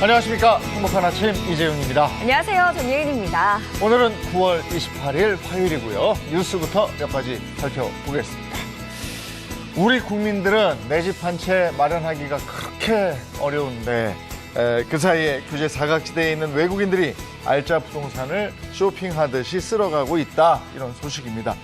안녕하십니까. 행복한 아침 이재용입니다. 안녕하세요. 전예은입니다. 오늘은 9월 28일 화요일이고요. 뉴스부터 몇 가지 살펴보겠습니다. 우리 국민들은 내 집 한 채 마련하기가 그렇게 어려운데 그 사이에 규제 사각지대에 있는 외국인들이 알짜 부동산을 쇼핑하듯이 쓸어가고 있다. 이런 소식입니다.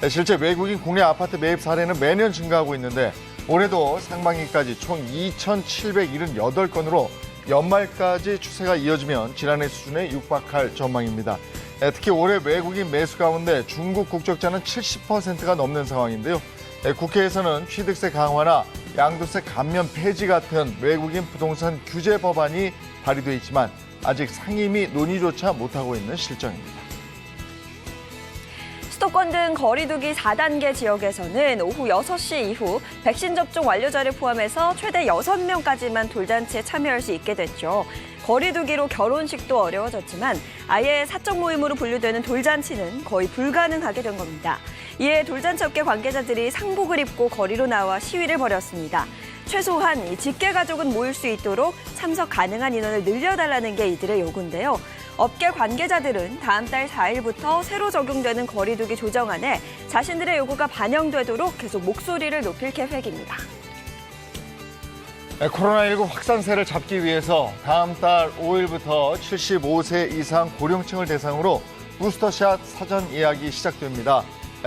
실제 외국인 국내 아파트 매입 사례는 매년 증가하고 있는데 올해도 상반기까지 총 2,778건으로 연말까지 추세가 이어지면 지난해 수준에 육박할 전망입니다. 특히 올해 외국인 매수 가운데 중국 국적자는 70%가 넘는 상황인데요. 국회에서는 취득세 강화나 양도세 감면 폐지 같은 외국인 부동산 규제 법안이 발의돼 있지만 아직 상임위 논의조차 못하고 있는 실정입니다. 수도권 등 거리 두기 4단계 지역에서는 오후 6시 이후 백신 접종 완료자를 포함해서 최대 6명까지만 돌잔치에 참여할 수 있게 됐죠. 거리 두기로 결혼식도 어려워졌지만 아예 사적 모임으로 분류되는 돌잔치는 거의 불가능하게 된 겁니다. 이에 돌잔치 업계 관계자들이 상복을 입고 거리로 나와 시위를 벌였습니다. 최소한 직계 가족은 모일 수 있도록 참석 가능한 인원을 늘려달라는 게 이들의 요구인데요. 업계 관계자들은 다음 달 4일부터 새로 적용되는 거리두기 조정안에 자신들의 요구가 반영되도록 계속 목소리를 높일 계획입니다. 코로나19 확산세를 잡기 위해서 다음 달 5일부터 75세 이상 고령층을 대상으로 부스터샷 사전 예약이 시작됩니다.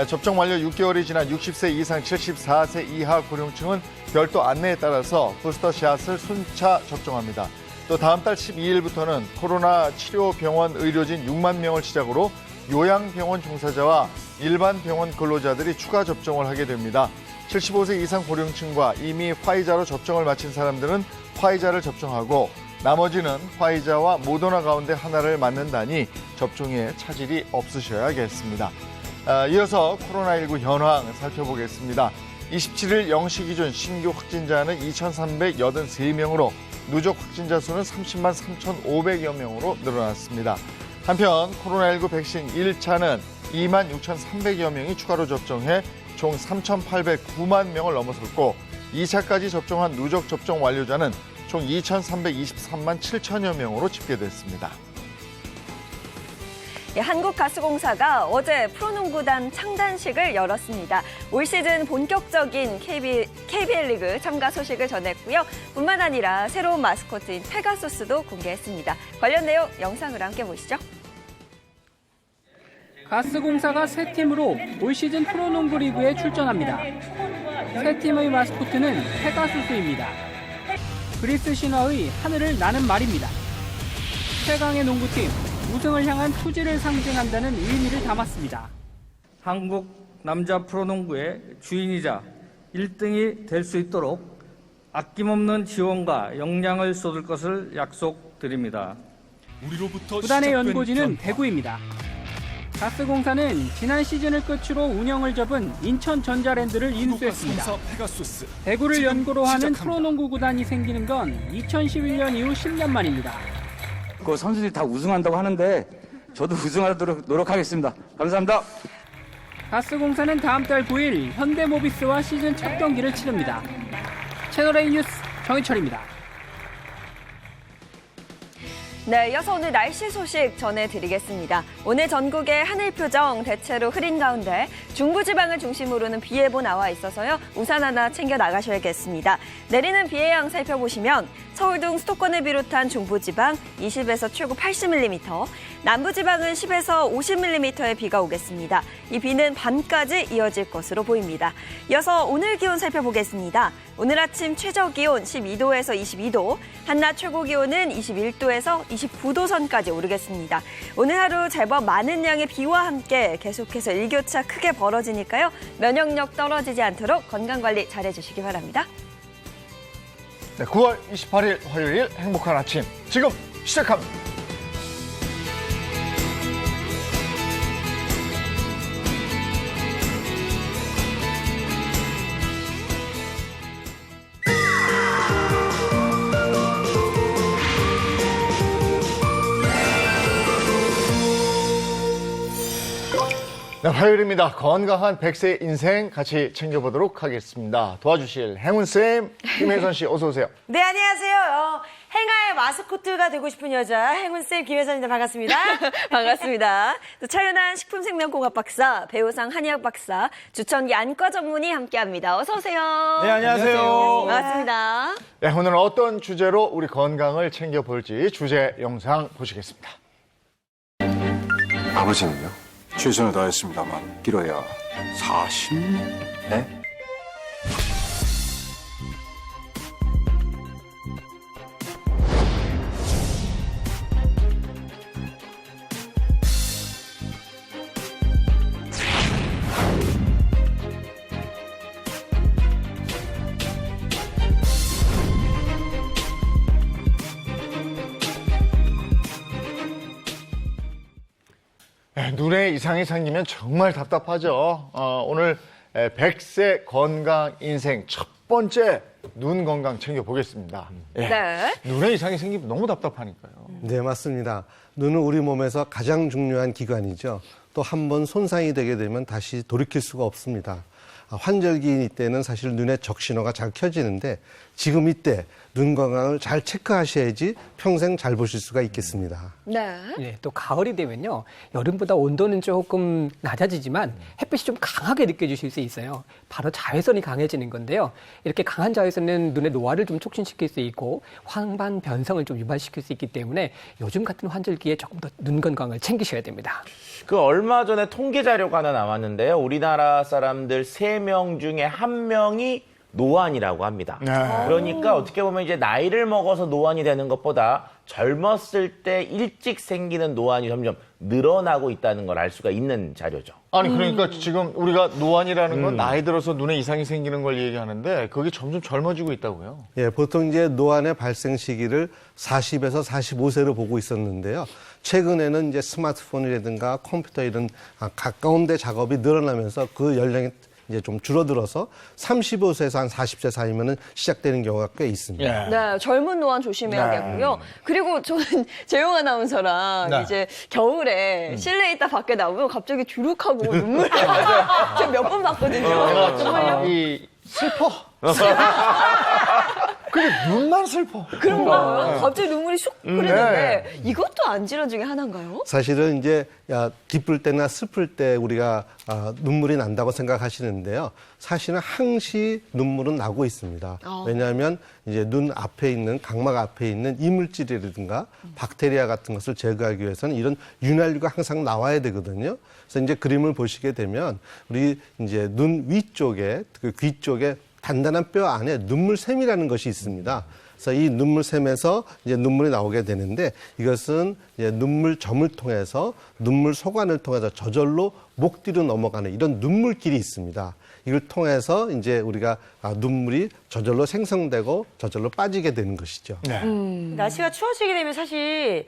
접종 완료 6개월이 지난 60세 이상 74세 이하 고령층은 별도 안내에 따라서 부스터샷을 순차 접종합니다. 또 다음 달 12일부터는 코로나 치료 병원 의료진 6만 명을 시작으로 요양병원 종사자와 일반 병원 근로자들이 추가 접종을 하게 됩니다. 75세 이상 고령층과 이미 화이자로 접종을 마친 사람들은 화이자를 접종하고 나머지는 화이자와 모더나 가운데 하나를 맞는다니 접종에 차질이 없으셔야겠습니다. 이어서 코로나19 현황 살펴보겠습니다. 27일 0시 기준 신규 확진자는 2,383명으로 누적 확진자 수는 30만 3,500여 명으로 늘어났습니다. 한편 코로나19 백신 1차는 2만 6,300여 명이 추가로 접종해 총 3,809만 명을 넘어섰고 2차까지 접종한 누적 접종 완료자는 총 2,323만 7천여 명으로 집계됐습니다. 한국가스공사가 어제 프로농구단 창단식을 열었습니다. 올 시즌 본격적인 KBL 리그 참가 소식을 전했고요. 뿐만 아니라 새로운 마스코트인 페가수스도 공개했습니다. 관련 내용 영상으로 함께 보시죠. 가스공사가 새 팀으로 올 시즌 프로농구 리그에 출전합니다. 새 팀의 마스코트는 페가수스입니다. 그리스 신화의 하늘을 나는 말입니다. 최강의 농구팀, 우승을 향한 투지를 상징한다는 의미를 담았습니다. 한국 남자 프로농구의 주인이자 1등이 될 수 있도록 아낌없는 지원과 역량을 쏟을 것을 약속드립니다. 구단의 연고지는 대구입니다. 가스공사는 지난 시즌을 끝으로 운영을 접은 인천전자랜드를 인수했습니다. 대구를 연고로 하는 프로농구 구단이 생기는 건 2011년 이후 10년 만입니다. 그 선수들이 다 우승한다고 하는데 저도 우승하도록 노력하겠습니다. 감사합니다. 가스공사는 다음 달 9일 현대모비스와 시즌 첫 경기를 치릅니다. 채널A 뉴스 정희철입니다. 네, 이어서 오늘 날씨 소식 전해드리겠습니다. 오늘 전국의 하늘 표정 대체로 흐린 가운데 중부지방을 중심으로는 비 예보 나와 있어서요. 우산 하나 챙겨 나가셔야겠습니다. 내리는 비의 양 살펴보시면 서울 등 수도권을 비롯한 중부지방 20에서 최고 80mm, 남부지방은 10에서 50mm의 비가 오겠습니다. 이 비는 밤까지 이어질 것으로 보입니다. 이어서 오늘 기온 살펴보겠습니다. 오늘 아침 최저 기온 12도에서 22도, 한낮 최고 기온은 21도에서 29도 선까지 오르겠습니다. 오늘 하루 제법 많은 양의 비와 함께 계속해서 일교차 크게 벌어지니까요. 면역력 떨어지지 않도록 건강관리 잘해주시기 바랍니다. 네, 9월 28일 화요일 행복한 아침 지금 시작합니다. 네, 화요일입니다. 건강한 100세 인생 같이 챙겨보도록 하겠습니다. 도와주실 행운쌤, 김혜선 씨 어서 오세요. 네, 안녕하세요. 행하의 마스코트가 되고 싶은 여자 행운쌤 김혜선입니다. 반갑습니다. 반갑습니다. 또 차윤한 식품생명공학 박사, 배우상 한의학 박사, 주천기 안과 전문의 함께합니다. 어서 오세요. 네, 안녕하세요. 반갑습니다. 네, 오늘은 어떤 주제로 우리 건강을 챙겨볼지 주제 영상 보시겠습니다. 아버지는요? 최선을 다했습니다만 길어야 40년? 네? 네, 눈에 이상이 생기면 정말 답답하죠. 오늘 100세 건강 인생 첫 번째 눈 건강 챙겨보겠습니다. 예. 네. 눈에 이상이 생기면 너무 답답하니까요. 네, 맞습니다. 눈은 우리 몸에서 가장 중요한 기관이죠. 또 한 번 손상이 되게 되면 다시 돌이킬 수가 없습니다. 환절기 때는 사실 눈의 적신호가 잘 켜지는데 지금 이때 눈 건강을 잘 체크하셔야지 평생 잘 보실 수가 있겠습니다. 네. 네, 또 가을이 되면요. 여름보다 온도는 조금 낮아지지만 햇빛이 좀 강하게 느껴지실 수 있어요. 바로 자외선이 강해지는 건데요. 이렇게 강한 자외선은 눈의 노화를 좀 촉진시킬 수 있고 황반 변성을 좀 유발시킬 수 있기 때문에 요즘 같은 환절기에 조금 더 눈 건강을 챙기셔야 됩니다. 그 얼마 전에 통계 자료가 하나 나왔는데요. 우리나라 사람들 3명 중에 1명이 노안이라고 합니다. 네. 그러니까 어떻게 보면 이제 나이를 먹어서 노안이 되는 것보다 젊었을 때 일찍 생기는 노안이 점점 늘어나고 있다는 걸 알 수가 있는 자료죠. 아니 그러니까 지금 우리가 노안이라는 건 나이 들어서 눈에 이상이 생기는 걸 얘기하는데 그게 점점 젊어지고 있다고요. 예, 보통 이제 노안의 발생 시기를 40에서 45세로 보고 있었는데요. 최근에는 이제 스마트폰이라든가 컴퓨터 이런 가까운 데 작업이 늘어나면서 그 연령이 이제 좀 줄어들어서 35세에서 한 40세 사이면은 시작되는 경우가 꽤 있습니다. 네, 젊은 노안 조심해야겠고요. 그리고 저는 재용 아나운서랑 네. 이제 겨울에 실내에 있다 밖에 나오면 갑자기 주룩하고 눈물이 제가 몇 번 봤거든요. 정말요? 이 슬퍼. 근데 눈만 슬퍼. 그런가요? 갑자기 눈물이 쑥 흐르는데 이것도 안질환 중에 하나인가요? 사실은 이제 기쁠 때나 슬플 때 우리가 눈물이 난다고 생각하시는데요. 사실은 항시 눈물은 나고 있습니다. 왜냐하면 이제 눈 앞에 있는 각막 앞에 있는 이물질이라든가 박테리아 같은 것을 제거하기 위해서는 이런 윤활유가 항상 나와야 되거든요. 그래서 이제 그림을 보시게 되면 우리 이제 눈 위쪽에 그 귀 쪽에 단단한 뼈 안에 눈물샘이라는 것이 있습니다. 그래서 이 눈물샘에서 이제 눈물이 나오게 되는데 이것은 이제 눈물점을 통해서 눈물 소관을 통해서 저절로 목 뒤로 넘어가는 이런 눈물길이 있습니다. 이걸 통해서 이제 우리가 눈물이 저절로 생성되고 저절로 빠지게 되는 것이죠. 네. 날씨가 추워지게 되면 사실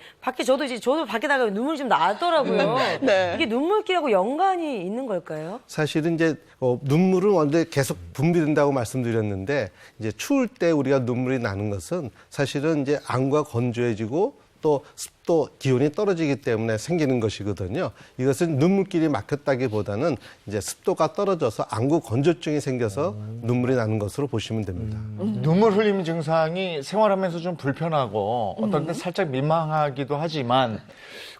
저도 밖에 나가면 눈물이 좀 나더라고요. 네. 이게 눈물기라고 연관이 있는 걸까요? 사실은 이제 눈물은 원래 계속 분비된다고 말씀드렸는데 이제 추울 때 우리가 눈물이 나는 것은 사실은 이제 안과 건조해지고 또 습도 기온이 떨어지기 때문에 생기는 것이거든요. 이것은 눈물길이 막혔다기보다는 이제 습도가 떨어져서 안구 건조증이 생겨서 눈물이 나는 것으로 보시면 됩니다. 눈물 흘림 증상이 생활하면서 좀 불편하고 어떤 때 살짝 민망하기도 하지만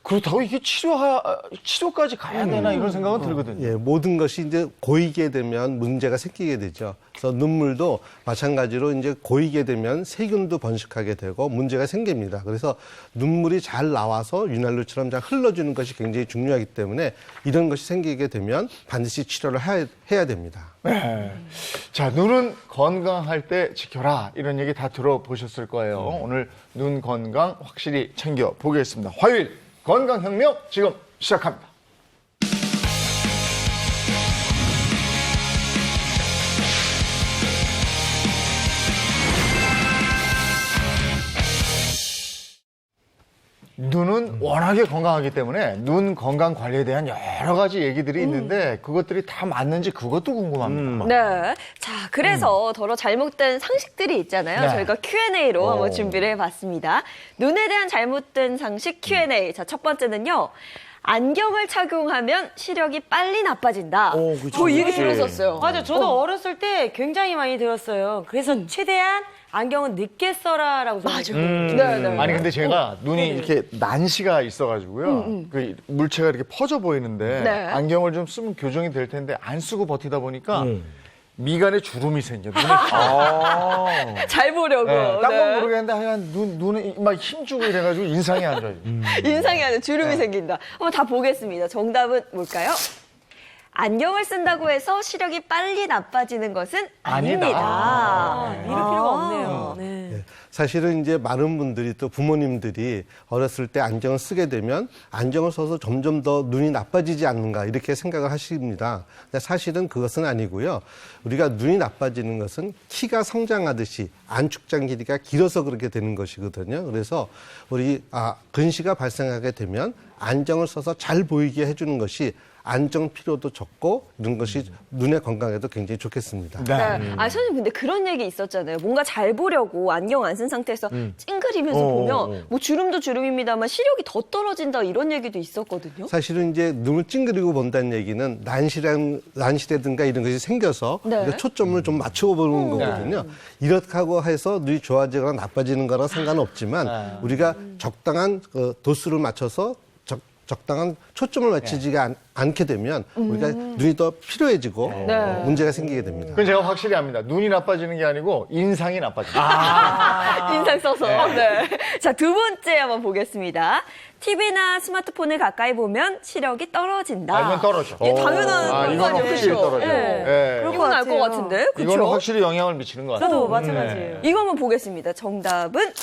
그렇다고 이게 치료까지 가야 되나 이런 생각은 들거든요. 예, 모든 것이 이제 고이게 되면 문제가 생기게 되죠. 그래서 눈물도 마찬가지로 이제 고이게 되면 세균도 번식하게 되고 문제가 생깁니다. 그래서 눈물이 잘 나와서 윤활유처럼 잘 흘러주는 것이 굉장히 중요하기 때문에 이런 것이 생기게 되면 반드시 치료를 해야 됩니다. 네. 자, 눈은 건강할 때 지켜라. 이런 얘기 다 들어보셨을 거예요. 오늘 눈 건강 확실히 챙겨보겠습니다. 화요일 건강혁명 지금 시작합니다. 눈은 워낙에 건강하기 때문에 눈 건강 관리에 대한 여러 가지 얘기들이 있는데 그것들이 다 맞는지 그것도 궁금합니다. 네. 자, 그래서 더러 잘못된 상식들이 있잖아요. 네. 저희가 Q&A로 한번 준비를 해봤습니다. 눈에 대한 잘못된 상식 Q&A. 자, 첫 번째는요. 안경을 착용하면 시력이 빨리 나빠진다. 그쵸. 저 이 얘기 그치. 들었었어요. 맞아, 저도 어렸을 때 굉장히 많이 들었어요. 그래서 최대한 안경은 늦게 써라라고 생각했거든요. 네. 아니 근데 제가 눈이 이렇게 난시가 있어가지고요. 그 물체가 이렇게 퍼져 보이는데 네. 안경을 좀 쓰면 교정이 될 텐데 안 쓰고 버티다 보니까 미간에 주름이 생겨. 눈에 잘 보려고. 딴 건 네. 모르겠는데 하여간 눈에 막 힘주고 이래가지고 인상이 안 좋아요. 인상이 아니라 주름이 생긴다. 한번 다 보겠습니다. 정답은 뭘까요? 안경을 쓴다고 해서 시력이 빨리 나빠지는 것은 아니다. 아닙니다. 믿을 필요가 없네요. 네. 사실은 이제 많은 분들이 또 부모님들이 어렸을 때 안경을 쓰게 되면 안경을 써서 점점 더 눈이 나빠지지 않는가 이렇게 생각을 하십니다. 근데 사실은 그것은 아니고요. 우리가 눈이 나빠지는 것은 키가 성장하듯이 안축장 길이가 길어서 그렇게 되는 것이거든요. 그래서 우리 근시가 발생하게 되면 안경을 써서 잘 보이게 해주는 것이 안정 피로도 적고 이런 것이 눈의 건강에도 굉장히 좋겠습니다. 네. 선생님 근데 그런 얘기 있었잖아요. 뭔가 잘 보려고 안경 안 쓴 상태에서 찡그리면서 보면 뭐 주름도 주름입니다만 시력이 더 떨어진다 이런 얘기도 있었거든요. 사실은 이제 눈을 찡그리고 본다는 얘기는 난시라든가 이런 것이 생겨서 네. 우리가 초점을 좀 맞추고 보는 거거든요. 이렇게 하고 해서 눈이 좋아지거나 나빠지는 거랑 상관없지만 우리가 적당한 도수를 맞춰서 적당한 초점을 맞추지가 않게 되면 우리가 눈이 더 피로해지고 문제가 생기게 됩니다. 그건 제가 확실히 압니다. 눈이 나빠지는 게 아니고 인상이 나빠집니다. 인상 써서. 네. 자, 두 번째 한번 보겠습니다. TV나 스마트폰을 가까이 보면 시력이 떨어진다. 이건 떨어져. 이게 당연한 거 이건 아니에요, 확실히 그렇죠? 떨어져. 네. 예. 이건 알 것 같아요. 같은데, 이거는 그렇죠? 확실히 영향을 미치는 것 같아요. 저도 마찬가지예요. 이거 한번 보겠습니다. 정답은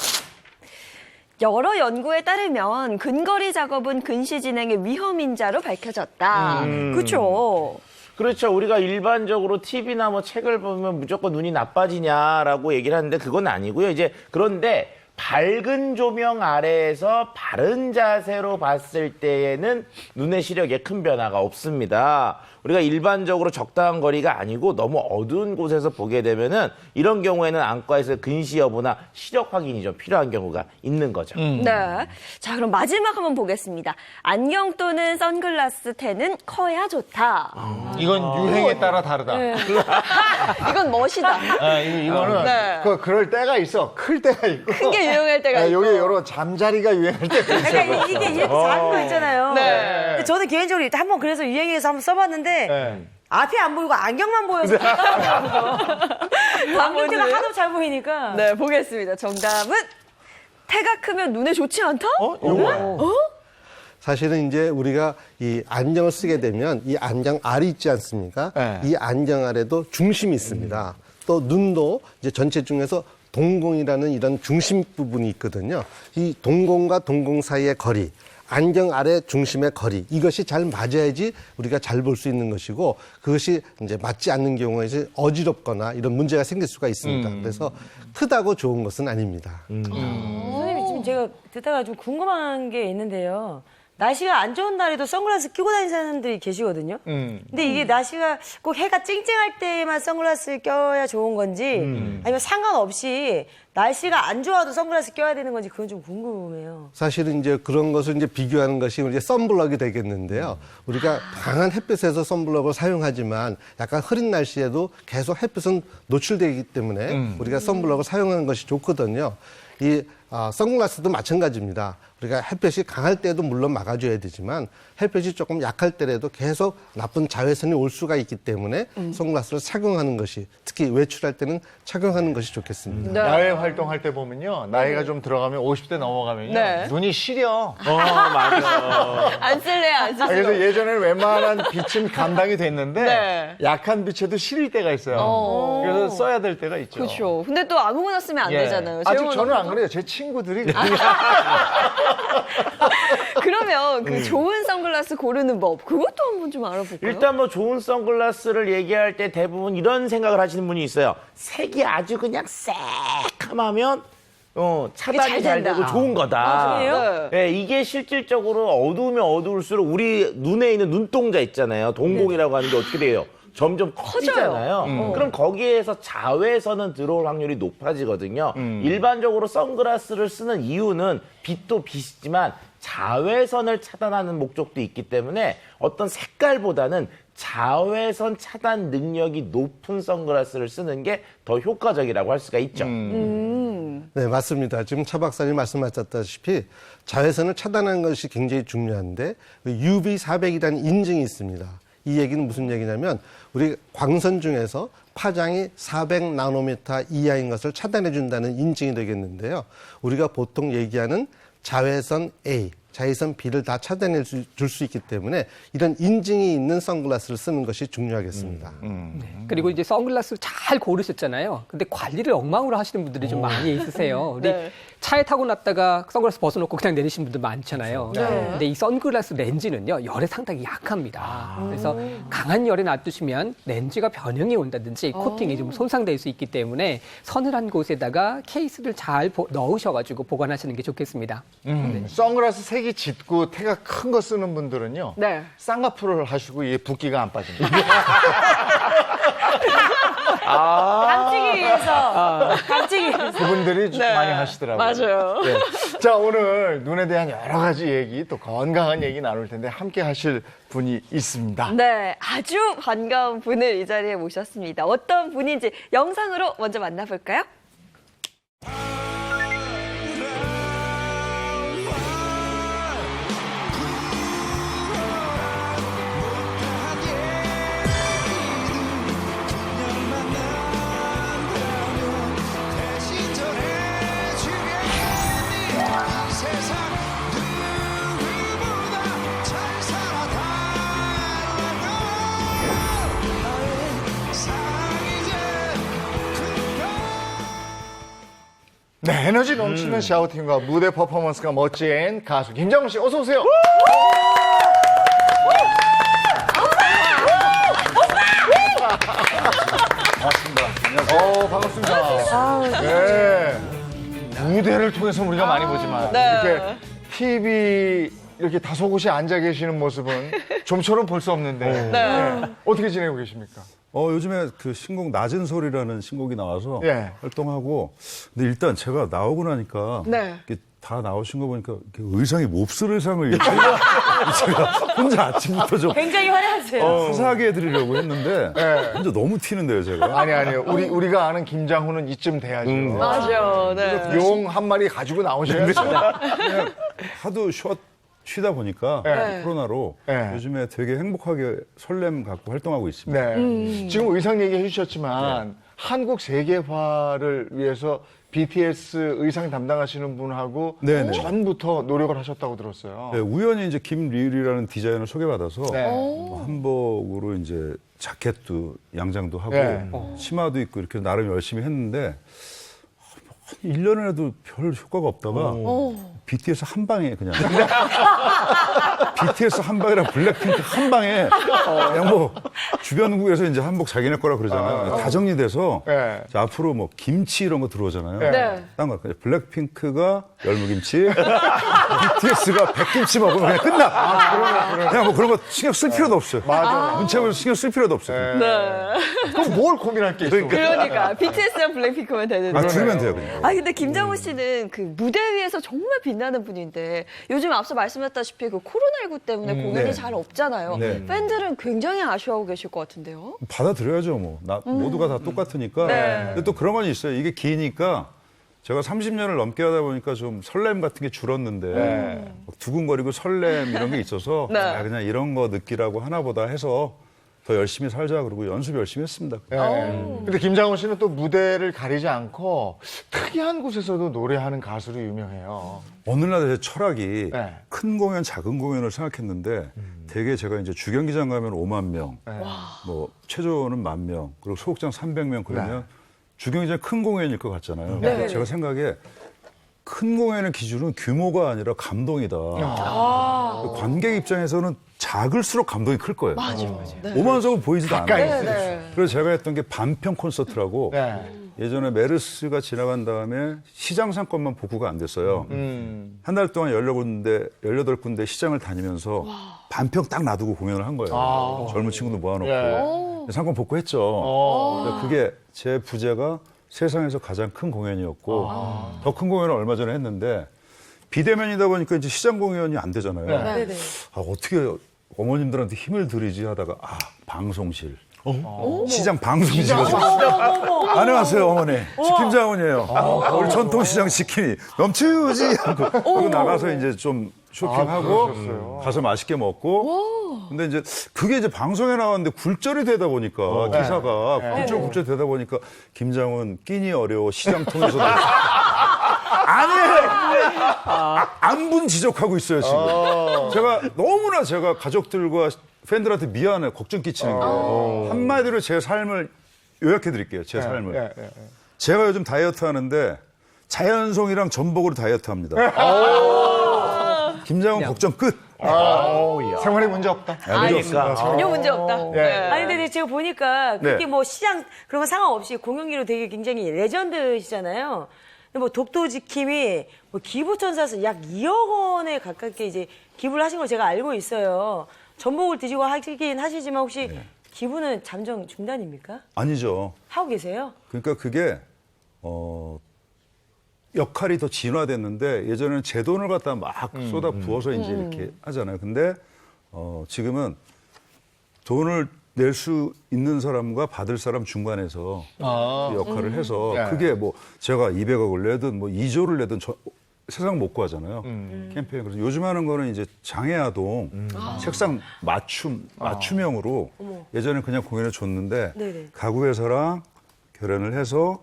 여러 연구에 따르면 근거리 작업은 근시 진행의 위험 인자로 밝혀졌다. 그렇죠. 그렇죠. 우리가 일반적으로 TV나 뭐 책을 보면 무조건 눈이 나빠지냐라고 얘기를 하는데 그건 아니고요. 이제 그런데 밝은 조명 아래에서 바른 자세로 봤을 때에는 눈의 시력에 큰 변화가 없습니다. 우리가 일반적으로 적당한 거리가 아니고 너무 어두운 곳에서 보게 되면은 이런 경우에는 안과에서 근시 여부나 시력 확인이 좀 필요한 경우가 있는 거죠. 네. 자, 그럼 마지막 한번 보겠습니다. 안경 또는 선글라스 태는 커야 좋다. 이건 유행에 따라 다르다. 이건 멋이다. 이거는 네. 그럴 때가 있어. 클 때가 있고. 큰 게 유행할 때가 있고. 여기 여러 잠자리가 유행할 때가 있어요. 그러니까 이게 이렇게 작은 거 있잖아요. 네. 근데 저는 개인적으로 한번 그래서 유행해서 한번 써봤는데 네. 앞이 안 보이고 안경만 보여서 안경테가 하도 잘 보이니까. 네, 보겠습니다. 정답은 태가 크면 눈에 좋지 않다? 사실은 이제 우리가 이 안경을 쓰게 되면 이 안경 알이 있지 않습니까? 네. 이 안경 알에도 중심이 있습니다. 또 눈도 이제 전체 중에서 동공이라는 이런 중심 부분이 있거든요. 이 동공과 동공 사이의 거리, 안경 아래 중심의 거리, 이것이 잘 맞아야지 우리가 잘 볼 수 있는 것이고, 그것이 이제 맞지 않는 경우에 이제 어지럽거나 이런 문제가 생길 수가 있습니다. 그래서 크다고 좋은 것은 아닙니다. 선생님 지금 제가 듣다가 좀 궁금한 게 있는데요. 날씨가 안 좋은 날에도 선글라스 끼고 다니는 사람들이 계시거든요. 근데 이게 날씨가 꼭 해가 쨍쨍할 때만 선글라스를 껴야 좋은 건지 아니면 상관없이 날씨가 안 좋아도 선글라스 껴야 되는 건지 그건 좀 궁금해요. 사실은 이제 그런 것을 이제 비교하는 것이 우리가 선블럭이 되겠는데요. 우리가 강한 햇빛에서 선블럭을 사용하지만 약간 흐린 날씨에도 계속 햇빛은 노출되기 때문에 우리가 선블럭을 사용하는 것이 좋거든요. 이 선글라스도 마찬가지입니다. 우리가 햇볕이 강할 때도 물론 막아줘야 되지만 햇볕이 조금 약할 때라도 계속 나쁜 자외선이 올 수가 있기 때문에 선글라스를 착용하는 것이, 특히 외출할 때는 착용하는 것이 좋겠습니다. 야외 활동할 때 보면요. 나이가 좀 들어가면 50대 넘어가면요. 네. 눈이 시려. 맞아. 안 쓸래, 안 쓸래. 그래서 예전에는 웬만한 빛은 감당이 됐는데 네. 약한 빛에도 시릴 때가 있어요. 그래서 써야 될 때가 있죠. 그렇죠. 근데 또 아무거나 쓰면 안 되잖아요. 아직 재용은 저는 안 그래요. 제 친구들이 그러면 그 좋은 선글라스 고르는 법, 그것도 한번 좀 알아볼까요? 일단 뭐 좋은 선글라스를 얘기할 때 대부분 이런 생각을 하시는 분이 있어요. 색이 아주 그냥 새카마면 차단이 잘 된다. 되고 좋은 거다. 그래요? 네, 이게 실질적으로 어두우면 어두울수록 우리 눈에 있는 눈동자 있잖아요. 동공이라고 하는 게 어떻게 돼요? 점점 커지잖아요. 그럼 거기에서 자외선은 들어올 확률이 높아지거든요. 일반적으로 선글라스를 쓰는 이유는 빛도 빛이지만 자외선을 차단하는 목적도 있기 때문에 어떤 색깔보다는 자외선 차단 능력이 높은 선글라스를 쓰는 게 더 효과적이라고 할 수가 있죠. 네, 맞습니다. 지금 차 박사님 말씀하셨다시피 자외선을 차단하는 것이 굉장히 중요한데 UV400이라는 인증이 있습니다. 이 얘기는 무슨 얘기냐면 우리 광선 중에서 파장이 400나노미터 이하인 것을 차단해 준다는 인증이 되겠는데요. 우리가 보통 얘기하는 자외선 A, 자외선 B를 다 차단해 줄 수 있기 때문에 이런 인증이 있는 선글라스를 쓰는 것이 중요하겠습니다. 그리고 이제 선글라스 잘 고르셨잖아요. 근데 관리를 엉망으로 하시는 분들이 좀 많이 있으세요. 우리 네. 차에 타고 났다가 선글라스 벗어놓고 그냥 내리시는 분들 많잖아요. 네. 근데 이 선글라스 렌즈는요, 열에 상당히 약합니다. 그래서 강한 열에 놔두시면 렌즈가 변형이 온다든지 코팅이 좀 손상될 수 있기 때문에 서늘한 곳에다가 케이스를 잘 넣으셔가지고 보관하시는 게 좋겠습니다. 선글라스 색이 짙고 태가 큰 거 쓰는 분들은요. 네. 쌍꺼풀을 하시고 이게 붓기가 안 빠집니다. 감지기 위해서. 감지기 위해서. 그분들이 좀 많이 하시더라고요. 맞아요. 네. 자, 오늘 눈에 대한 여러 가지 얘기, 또 건강한 얘기 나눌 텐데 함께 하실 분이 있습니다. 네, 아주 반가운 분을 이 자리에 모셨습니다. 어떤 분인지 영상으로 먼저 만나볼까요? 네, 에너지 넘치는 샤우팅과 무대 퍼포먼스가 멋진 가수 김장훈 씨, 어서 오세요. 반갑습니다. 반갑습니다. 네. 무대를 통해서 우리가 많이 보지만 이렇게 TV 이렇게 다소곳이 앉아 계시는 모습은 좀처럼 볼 수 없는데 네. 어떻게 지내고 계십니까? 요즘에 그 신곡 낮은 소리라는 신곡이 나와서 예. 활동하고, 근데 일단 제가 나오고 나니까 이렇게 다 나오신 거 보니까 이렇게 의상이 몹쓸 의상을 입고 제가 혼자 아침부터 좀 굉장히 화려하세요. 화사하게 해드리려고 했는데 혼자 너무 튀는데요, 제가. 아니요. 우리가 아는 김장훈은 이쯤 돼야죠. 맞아. 네. 용 한 마리 가지고 나오셔야죠. 그냥 하도 쉬다 보니까 코로나로 요즘에 되게 행복하게 설렘 갖고 활동하고 있습니다. 네. 지금 의상 얘기해 주셨지만 한국 세계화를 위해서 BTS 의상 담당하시는 분하고 전부터 노력을 하셨다고 들었어요. 네, 우연히 이제 김리율이라는 디자이너를 소개받아서 한복으로 이제 자켓도 양장도 하고 치마도 입고 이렇게 나름 열심히 했는데 한 1년을 해도 별 효과가 없다가 BTS 한 방에 그냥 BTS 한 방이랑 블랙핑크 한 방에 그냥 뭐 주변국에서 이제 한복 자기네 거라 그러잖아요. 다 정리돼서 자, 앞으로 뭐 김치 이런 거 들어오잖아요. 딴 거 블랙핑크가 열무김치, BTS가 백김치 먹으면 그냥 끝나. 그냥 뭐 그런 거 신경 쓸 필요도 없어요. 맞아. 문체부에서 신경 쓸 필요도 없어요. 그럼 뭘 고민할 게 있어? 그러니까 BTS랑 블랙핑크면 되는데. 들으면 돼요, 그냥. 근데 김장훈 씨는 그 무대 위에서 정말 빛나는 분인데 요즘 앞서 말씀하셨다시피 그 코로나19 때문에 공연이 잘 없잖아요. 팬들은 굉장히 아쉬워하고 계실 것 같은데요. 받아들여야죠, 뭐. 모두가 다 똑같으니까. 근데 또 그런 건 있어요. 이게 기니까 제가 30년을 넘게 하다 보니까 좀 설렘 같은 게 줄었는데 두근거리고 설렘 이런 게 있어서 그냥 이런 거 느끼라고 하나보다 해서 더 열심히 살자 그러고 연습 열심히 했습니다. 근데 김장훈 씨는 또 무대를 가리지 않고 특이한 곳에서도 노래하는 가수로 유명해요. 어느 날 제 철학이 큰 공연, 작은 공연을 생각했는데 되게 제가 이제 주경기장 가면 5만 명, 뭐 최저는 10,000명, 그리고 소극장 300명 그러면 주경기장 큰 공연일 것 같잖아요. 근데 제가 생각에 큰 공연의 기준은 규모가 아니라 감동이다. 관객 입장에서는 작을수록 감동이 클 거예요. 맞아. 5만 석은 보이지도 않아요. 그래서 제가 했던 게 반평 콘서트라고 예전에 메르스가 지나간 다음에 시장 상권만 복구가 안 됐어요. 한 달 동안 18군데 시장을 다니면서 반평 딱 놔두고 공연을 한 거예요. 젊은 친구도 모아놓고. 상권 복구했죠. 근데 그게 제 부제가 세상에서 가장 큰 공연이었고 더 큰 공연을 얼마 전에 했는데 비대면이다 보니까 이제 시장 공연이 안 되잖아요. 네네. 어떻게 어머님들한테 힘을 들이지 하다가 방송실. 시장 방송실. 안녕하세요, 어머니. 치킨장원이에요. 우리 전통시장 치킨이 넘치지 하고 나가서 이제 좀 쇼핑하고 가서 맛있게 먹고. 근데 이제 그게 이제 방송에 나왔는데 굴절이 되다 보니까 기사가 굴절 되다 보니까 김장훈 끼니 어려워 시장 통해서도 아니에요. 안분 지적하고 있어요 지금. 제가 가족들과 팬들한테 미안해 걱정 끼치는 게 한마디로 제 삶을 요약해 드릴게요. 제 삶을. 제가 요즘 다이어트 하는데 자연송이랑 전복으로 다이어트 합니다. 김장훈 걱정 끝. 생활에 문제 없다. 전혀 문제 없다. 아니 근데 제가 보니까 그게 뭐 시장 그런 거 상관없이 공연기로 되게 굉장히 레전드시잖아요. 근데 뭐 독도지킴이 뭐 기부천사서 약 2억 원에 가깝게 이제 기부를 하신 걸 제가 알고 있어요. 전복을 드시고 하시긴 하시지만 혹시 기부는 잠정 중단입니까? 아니죠. 하고 계세요? 그러니까 그게 역할이 더 진화됐는데 예전에는 제 돈을 갖다 막 쏟아 부어서 이제 이렇게 하잖아요. 근데 지금은 돈을 낼 수 있는 사람과 받을 사람 중간에서 그 역할을 해서 그게 뭐 제가 200억을 내든 뭐 2조를 내든 세상 못 구하잖아요. 캠페인. 그래서 요즘 하는 거는 이제 장애아동 책상 맞춤형으로 예전에 그냥 공연을 줬는데 네네. 가구회사랑 결연을 해서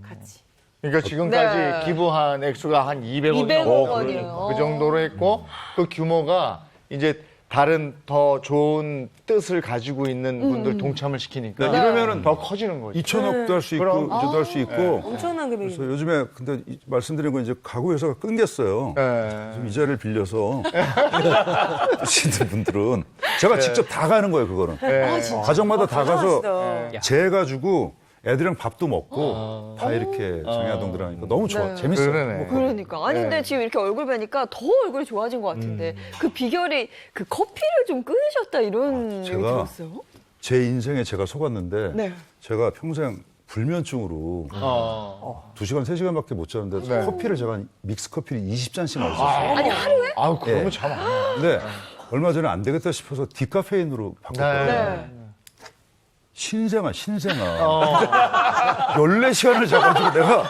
같이. 그러니까 지금까지 기부한 액수가 한 200억 원이에요. 그 정도로 했고 그 규모가 이제 다른 더 좋은 뜻을 가지고 있는 분들 동참을 시키니까 이러면은 더 커지는 거죠. 2천억도 할 수 있고 그럼. 이제도 할 수 있고 엄청난 금액이. 그래서 요즘에 근데 말씀드린 건 이제 가구 회사가 끊겼어요. 지금 이 자리를 빌려서 하시는 분들은 제가 직접 다 가는 거예요. 그거는 가정마다 다 가서 재가지고 애들이랑 밥도 먹고 다 이렇게 장애아동들 하니까 너무 좋아 재밌어요. 그러네. 그러니까. 아니, 근데 지금 이렇게 얼굴 뵈니까 더 얼굴이 좋아진 것 같은데. 그 비결이 그 커피를 좀 끊으셨다 이런 얘기 들었어요? 제 인생에 제가 속았는데 네. 제가 평생 불면증으로 2시간, 3시간밖에 못 자는데 커피를 제가 믹스 커피를 20잔씩 마셨어요. 아니, 하루에? 그러면 참 안 돼. 근데 얼마 전에 안 되겠다 싶어서 디카페인으로 바꿨거든요. 신생아. 14시간을 자가지고 내가,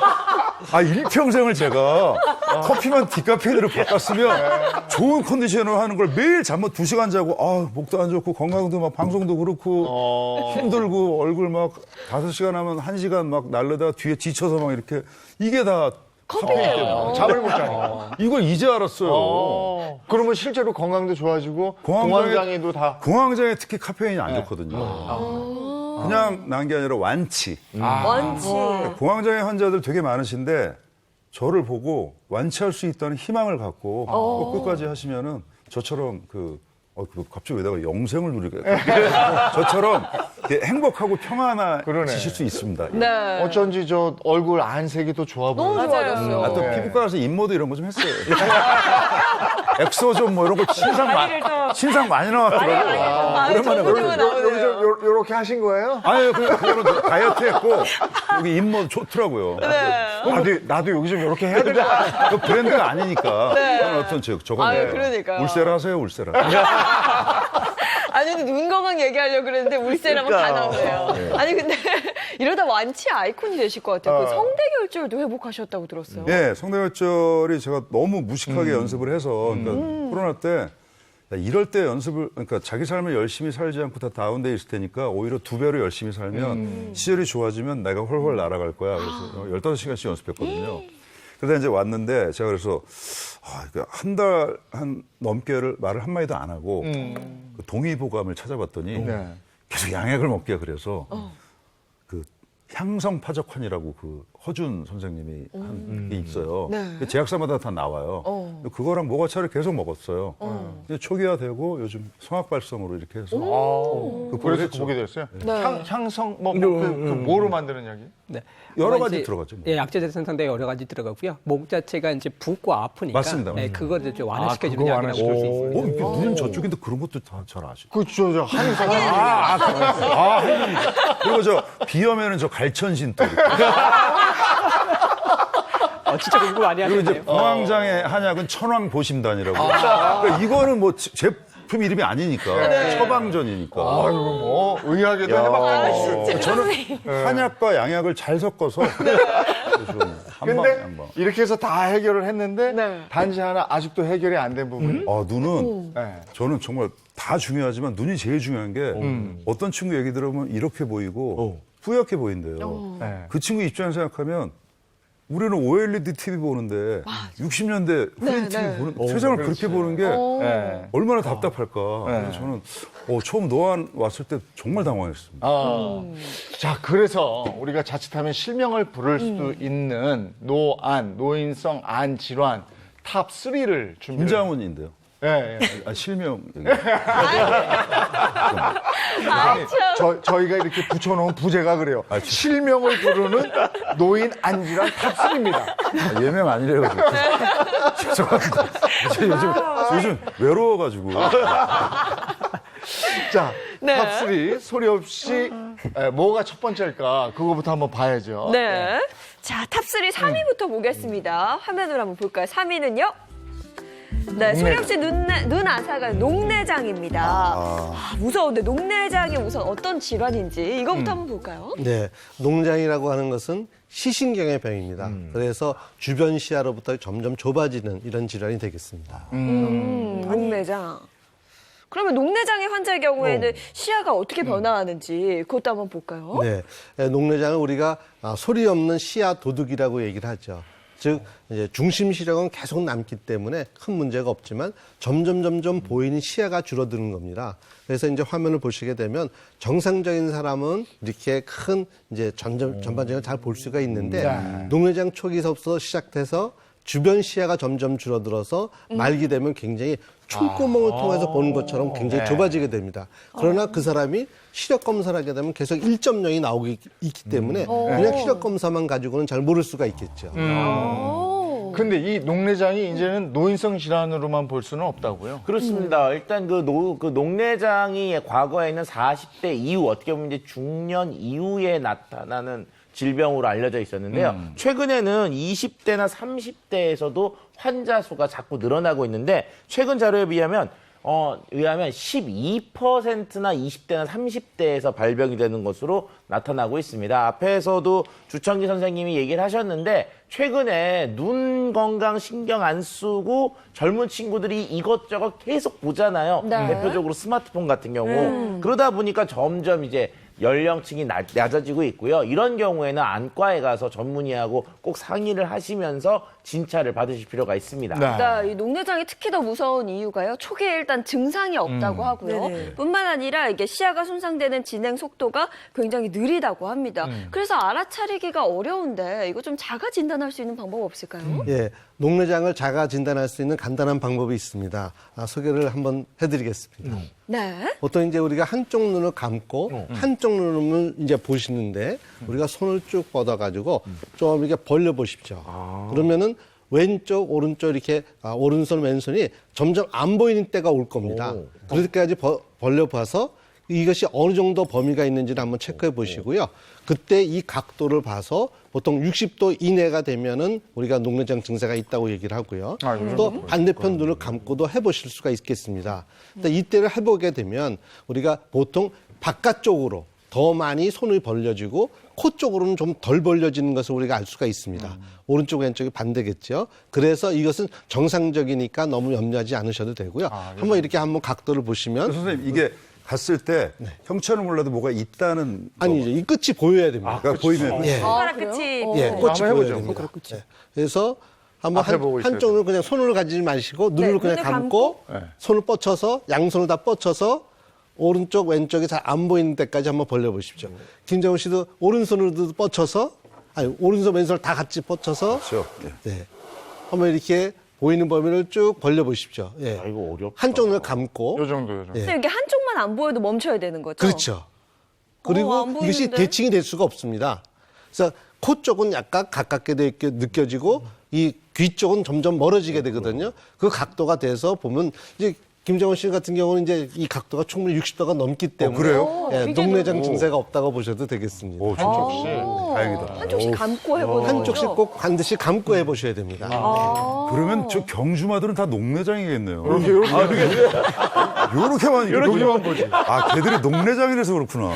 일평생을 제가 커피만 디카페인으로 바꿨으면 좋은 컨디션으로 하는 걸 매일 잠만 2시간 자고, 목도 안 좋고 건강도 막 방송도 그렇고 힘들고 얼굴 막 5시간 하면 1시간 막 날르다가 뒤에 지쳐서 막 이렇게 이게 다 카페인 때문에. 잠을 못 자니까. 이걸 이제 알았어요. 그러면 실제로 건강도 좋아지고 공황장애도 다. 공황장애 특히 카페인이 안 좋거든요. 그냥 난 게 아니라 완치. 원치. 공황장애 환자들 되게 많으신데 저를 보고 완치할 수 있다는 희망을 갖고 꼭 끝까지 하시면은 저처럼 갑자기 왜다가 영생을 누리게 저처럼 행복하고 평안해지실 수 있습니다. 네. 어쩐지 저 얼굴 안색이 또 좋아 보여요. 너무 좋아졌어요. 또 피부과 가서 인모도 이런 거 좀 했어요. 엑소좀 뭐 이런 거 신상 많이 나왔더라고요. 오랜만에 여기서 요렇게 하신 거예요? 아니 그거는 다이어트 했고 여기 인모 좋더라고요. 나도 여기 좀 요렇게 해야 되나? 그 브랜드가 아니니까. 어떤 저건데. 그러니까요. 울세라 하세요, 울세라. 아니, 근데 눈 건강 얘기하려고 그랬는데 울세라면 다 나오네요. 아니, 근데 이러다 완치 아이콘이 되실 것 같아요. 그 성대결절도 회복하셨다고 들었어요. 네, 성대결절이 제가 너무 무식하게 연습을 해서, 그러니까 코로나 때, 이럴 때 그러니까 자기 삶을 열심히 살지 않고 다 다운돼 있을 테니까 오히려 2배로 열심히 살면 시절이 좋아지면 내가 훨훨 날아갈 거야. 그래서 15시간씩 연습했거든요. 그러다 이제 왔는데 제가 그래서 한 달 넘게를 말을 한마디도 안 하고 그 동의보감을 찾아봤더니 계속 양약을 먹게 그래서 그 향성파적환이라고 그 허준 선생님이 한 게 있어요. 그 제약사마다 다 나와요. 그거랑 모가차를 계속 먹었어요. 근데 초기화되고 요즘 성악발성으로 이렇게 해서 그래서 보게 됐어요. 향성 뭐로 만드는 약이? 네. 여러 아마 가지 이제, 들어갔죠. 뭐. 예, 약재들 생성돼 여러 가지 들어가고요. 목 자체가 이제 붓고 아프니까 맞습니다. 네, 그거를 좀 완화시켜주는 그거 약이라고 볼 수 있습니다. 누님 저쪽인데 그런 것도 다 잘 아시고. 그렇죠. 한의사. 그리고 저 비염에는 저 갈천신 또. 진짜 공부 많이 그리고 이제 하셨네요. 공황장애 한약은 천황보심단이라고. 그러니까 이거는 뭐 제품 이름이 아니니까 처방전이니까. 아이고 뭐 의학에도 해봤고. 저는 한약과 양약을 잘 섞어서 좀 한방 근데 양방. 이렇게 해서 다 해결을 했는데 단지 하나 아직도 해결이 안 된 부분이. 눈은 네. 저는 정말 다 중요하지만 눈이 제일 중요한 게 어떤 친구 얘기 들으면 이렇게 보이고 뿌옇게 보인대요. 네. 그 친구 입장에서 생각하면 우리는 OLED TV 보는데 60년대 흐린 TV 보는 세상을 그렇게 보는 게 네. 얼마나 답답할까. 그래서 저는 처음 노안 왔을 때 정말 당황했습니다. 자, 그래서 우리가 자칫하면 실명을 부를 수도 있는 노안, 노인성 안 질환 탑 3를 준비. 김장훈인데요. 예, 예. 실명. 저희가 이렇게 붙여놓은 부제가 그래요. 실명을 부르는 노인 안질환 탑 3입니다. 예명 아니래요. 죄송합니다. 요즘 외로워가지고. 자, 탑 3 소리 없이 뭐가 첫 번째일까? 그거부터 한번 봐야죠. 네. 자, 탑3 3위부터 보겠습니다. 화면으로 한번 볼까요? 3위는요? 네, 소리 없이 눈 아사가 녹내장입니다. 무서운데 녹내장이 우선 어떤 질환인지 이거부터 한번 볼까요? 네, 녹내장이라고 하는 것은 시신경의 병입니다. 그래서 주변 시야로부터 점점 좁아지는 이런 질환이 되겠습니다. 녹내장. 그러면 녹내장의 환자의 경우에는 시야가 어떻게 변화하는지 그것도 한번 볼까요? 네, 녹내장을 우리가 소리 없는 시야 도둑이라고 얘기를 하죠. 즉 이제 중심 시력은 계속 남기 때문에 큰 문제가 없지만 점점 보이는 시야가 줄어드는 겁니다. 그래서 이제 화면을 보시게 되면 정상적인 사람은 이렇게 큰 이제 전반적으로 잘 볼 수가 있는데 녹내장 초기서부터 시작돼서 주변 시야가 점점 줄어들어서 말기 되면 굉장히 총구멍을 통해서 보는 것처럼 굉장히 좁아지게 됩니다. 그러나 그 사람이 시력 검사를 하게 되면 계속 1.0이 나오기 있기 때문에 그냥 시력 검사만 가지고는 잘 모를 수가 있겠죠. 근데 이 녹내장이 이제는 노인성 질환으로만 볼 수는 없다고요? 그렇습니다. 일단 그 녹내장이 과거에는 40대 이후 어떻게 보면 이제 중년 이후에 나타나는 질병으로 알려져 있었는데요. 최근에는 20대나 30대에서도 환자 수가 자꾸 늘어나고 있는데 최근 자료에 의하면 12%나 20대나 30대에서 발병이 되는 것으로 나타나고 있습니다. 앞에서도 주청기 선생님이 얘기를 하셨는데 최근에 눈 건강 신경 안 쓰고 젊은 친구들이 이것저것 계속 보잖아요. 네. 대표적으로 스마트폰 같은 경우. 그러다 보니까 점점 이제 연령층이 낮아지고 있고요. 이런 경우에는 안과에 가서 전문의하고 꼭 상의를 하시면서 진찰을 받으실 필요가 있습니다. 그러니까 이 녹내장이 특히 더 무서운 이유가요. 초기에 일단 증상이 없다고 하고요. 네네. 뿐만 아니라 이게 시야가 손상되는 진행 속도가 굉장히 느리다고 합니다. 그래서 알아차리기가 어려운데 이거 좀 자가 진단할 수 있는 방법 없을까요? 예, 녹내장을 자가 진단할 수 있는 간단한 방법이 있습니다. 소개를 한번 해드리겠습니다. 네. 보통 이제 우리가 한쪽 눈을 감고 한쪽 눈을 이제 보시는데 우리가 손을 쭉 뻗어가지고 좀 이렇게 벌려 보십시오. 그러면은 왼쪽, 오른쪽 이렇게 오른손, 왼손이 점점 안 보이는 때가 올 겁니다. 그럴 때까지 벌려봐서 이것이 어느 정도 범위가 있는지를 한번 체크해 보시고요. 그때 이 각도를 봐서 보통 60도 이내가 되면은 우리가 녹내장 증세가 있다고 얘기를 하고요. 또 반대편 눈을 감고도 해보실 수가 있겠습니다. 근데 이때를 해보게 되면 우리가 보통 바깥쪽으로 더 많이 손을 벌려지고 코 쪽으로는 좀 덜 벌려지는 것을 우리가 알 수가 있습니다. 오른쪽 왼쪽이 반대겠죠. 그래서 이것은 정상적이니까 너무 염려하지 않으셔도 되고요. 한번 이렇게 한번 각도를 보시면 선생님 이게 갔을 때 형체는 몰라도 뭐가 있다는 아니죠. 이 끝이 보여야 됩니다. 그러니까 보이면 예. 손가락 끝이 예, 끝이 한번 해보죠. 보여야 됩니다. 예. 그래서 한번 앞에 보고 있어요. 한쪽으로 그냥 손을 가지지 마시고 눈을 그냥 눈을 감고 손을 뻗쳐서 양손을 다 뻗쳐서 오른쪽 왼쪽이 잘 안 보이는 데까지 한번 벌려보십시오. 김정은 씨도 오른손으로도 뻗쳐서 오른손 왼손을 다 같이 뻗쳐서 그렇죠. 예. 네. 한번 이렇게 보이는 범위를 쭉 벌려보십시오. 예. 아, 이거 어렵다. 한쪽 눈을 감고. 요 정도. 예. 근데 이게 한쪽만 안 보여도 멈춰야 되는 거죠? 그렇죠. 그리고 안 이것이 보이는데? 대칭이 될 수가 없습니다. 그래서 코 쪽은 약간 가깝게 느껴지고 이 귀 쪽은 점점 멀어지게 되거든요. 그 각도가 돼서 보면 이제 김정은 씨 같은 경우는 이제 이 각도가 충분히 60도가 넘기 때문에 그래요? 예, 녹내장 증세가 없다고 보셔도 되겠습니다. 오, 진짜 다행이다. 한쪽씩 감고 해보는 한쪽씩 거죠? 꼭 반드시 감고 해보셔야 됩니다. 그러면 저 경주마들은 다 녹내장이겠네요. 요렇게만 보지. 아, 걔들이 녹내장이라서 그렇구나.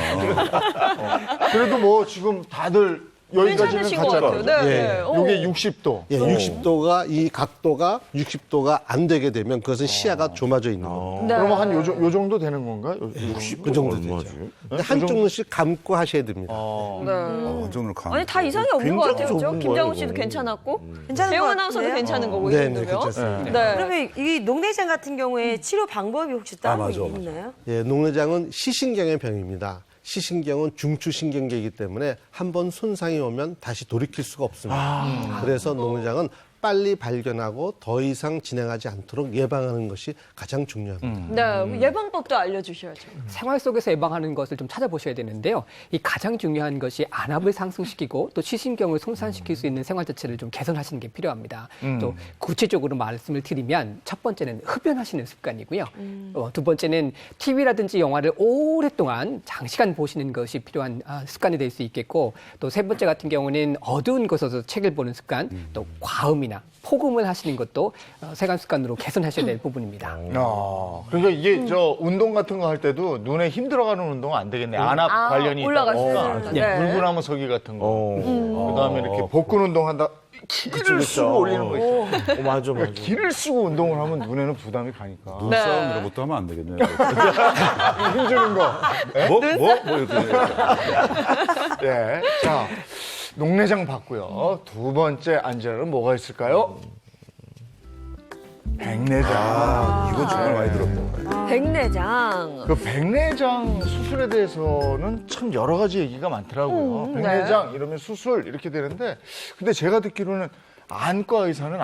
그래도 뭐 지금 다들 여기까지는 괜찮으신 것 같아요. 갔잖아요. 네. 요게 60도. 예, 60도가 이 각도가 60도가 안 되게 되면 그것은 시야가 좁아져 있는 겁니다. 네. 그러면 한 요 정도 되는 건가요? 60, 그 정도 되죠. 근데 한쪽 눈씩 감고 하셔야 됩니다. 네. 완전으로 감. 아니 다 이상이 없는 것 같아요. 그죠? 좁은 김정은 거예요, 씨도 이거. 괜찮았고 괜찮은 재영 것 아나운서도 같은데요? 괜찮은 거고 이 네, 정도면. 괜찮습니다. 네. 그러면 이 녹내장 같은 경우에 치료 방법이 혹시 따로 있나요? 예, 녹내장은 시신경의 병입니다. 시신경은 중추신경계이기 때문에 한번 손상이 오면 다시 돌이킬 수가 없습니다. 그래서 녹내장은 빨리 발견하고 더 이상 진행하지 않도록 예방하는 것이 가장 중요합니다. 네, 예방법도 알려주셔야죠. 생활 속에서 예방하는 것을 좀 찾아보셔야 되는데요. 이 가장 중요한 것이 안압을 상승시키고 또 시신경을 손상시킬 수 있는 생활 자체를 좀 개선하시는 게 필요합니다. 또 구체적으로 말씀을 드리면 첫 번째는 흡연하시는 습관이고요. 두 번째는 TV라든지 영화를 오랫동안 장시간 보시는 것이 필요한 습관이 될 수 있겠고 또 세 번째 같은 경우는 어두운 곳에서 책을 보는 습관, 또 과음이나 폭음을 하시는 것도 생활 습관으로 개선하셔야 될 부분입니다. 그러니까 이게 저 운동 같은 거 할 때도 눈에 힘들어가는 운동은 안 되겠네. 안압 관련이 올라가시니까. 있다니까. 네. 물구나무 서기 같은 거. 그다음에 이렇게 복근 운동한다. 기를 쓰고 올리는 거 있죠. 맞아. 기를 쓰고 운동을 하면 눈에는 부담이 가니까. 눈싸움 이런 것도 하면 안 되겠네요. 힘주는 거. 뭐 이렇게. 네. 자, 녹내장 봤고요. 두 번째 안전은 뭐가 있을까요? 백내장. 이건 정말 많이 들었다. 백내장. 그 백내장 수술에 대해서는 참 여러 가지 얘기가 많더라고요. 백내장 이러면 수술 이렇게 되는데 근데 제가 듣기로는 안과 의사는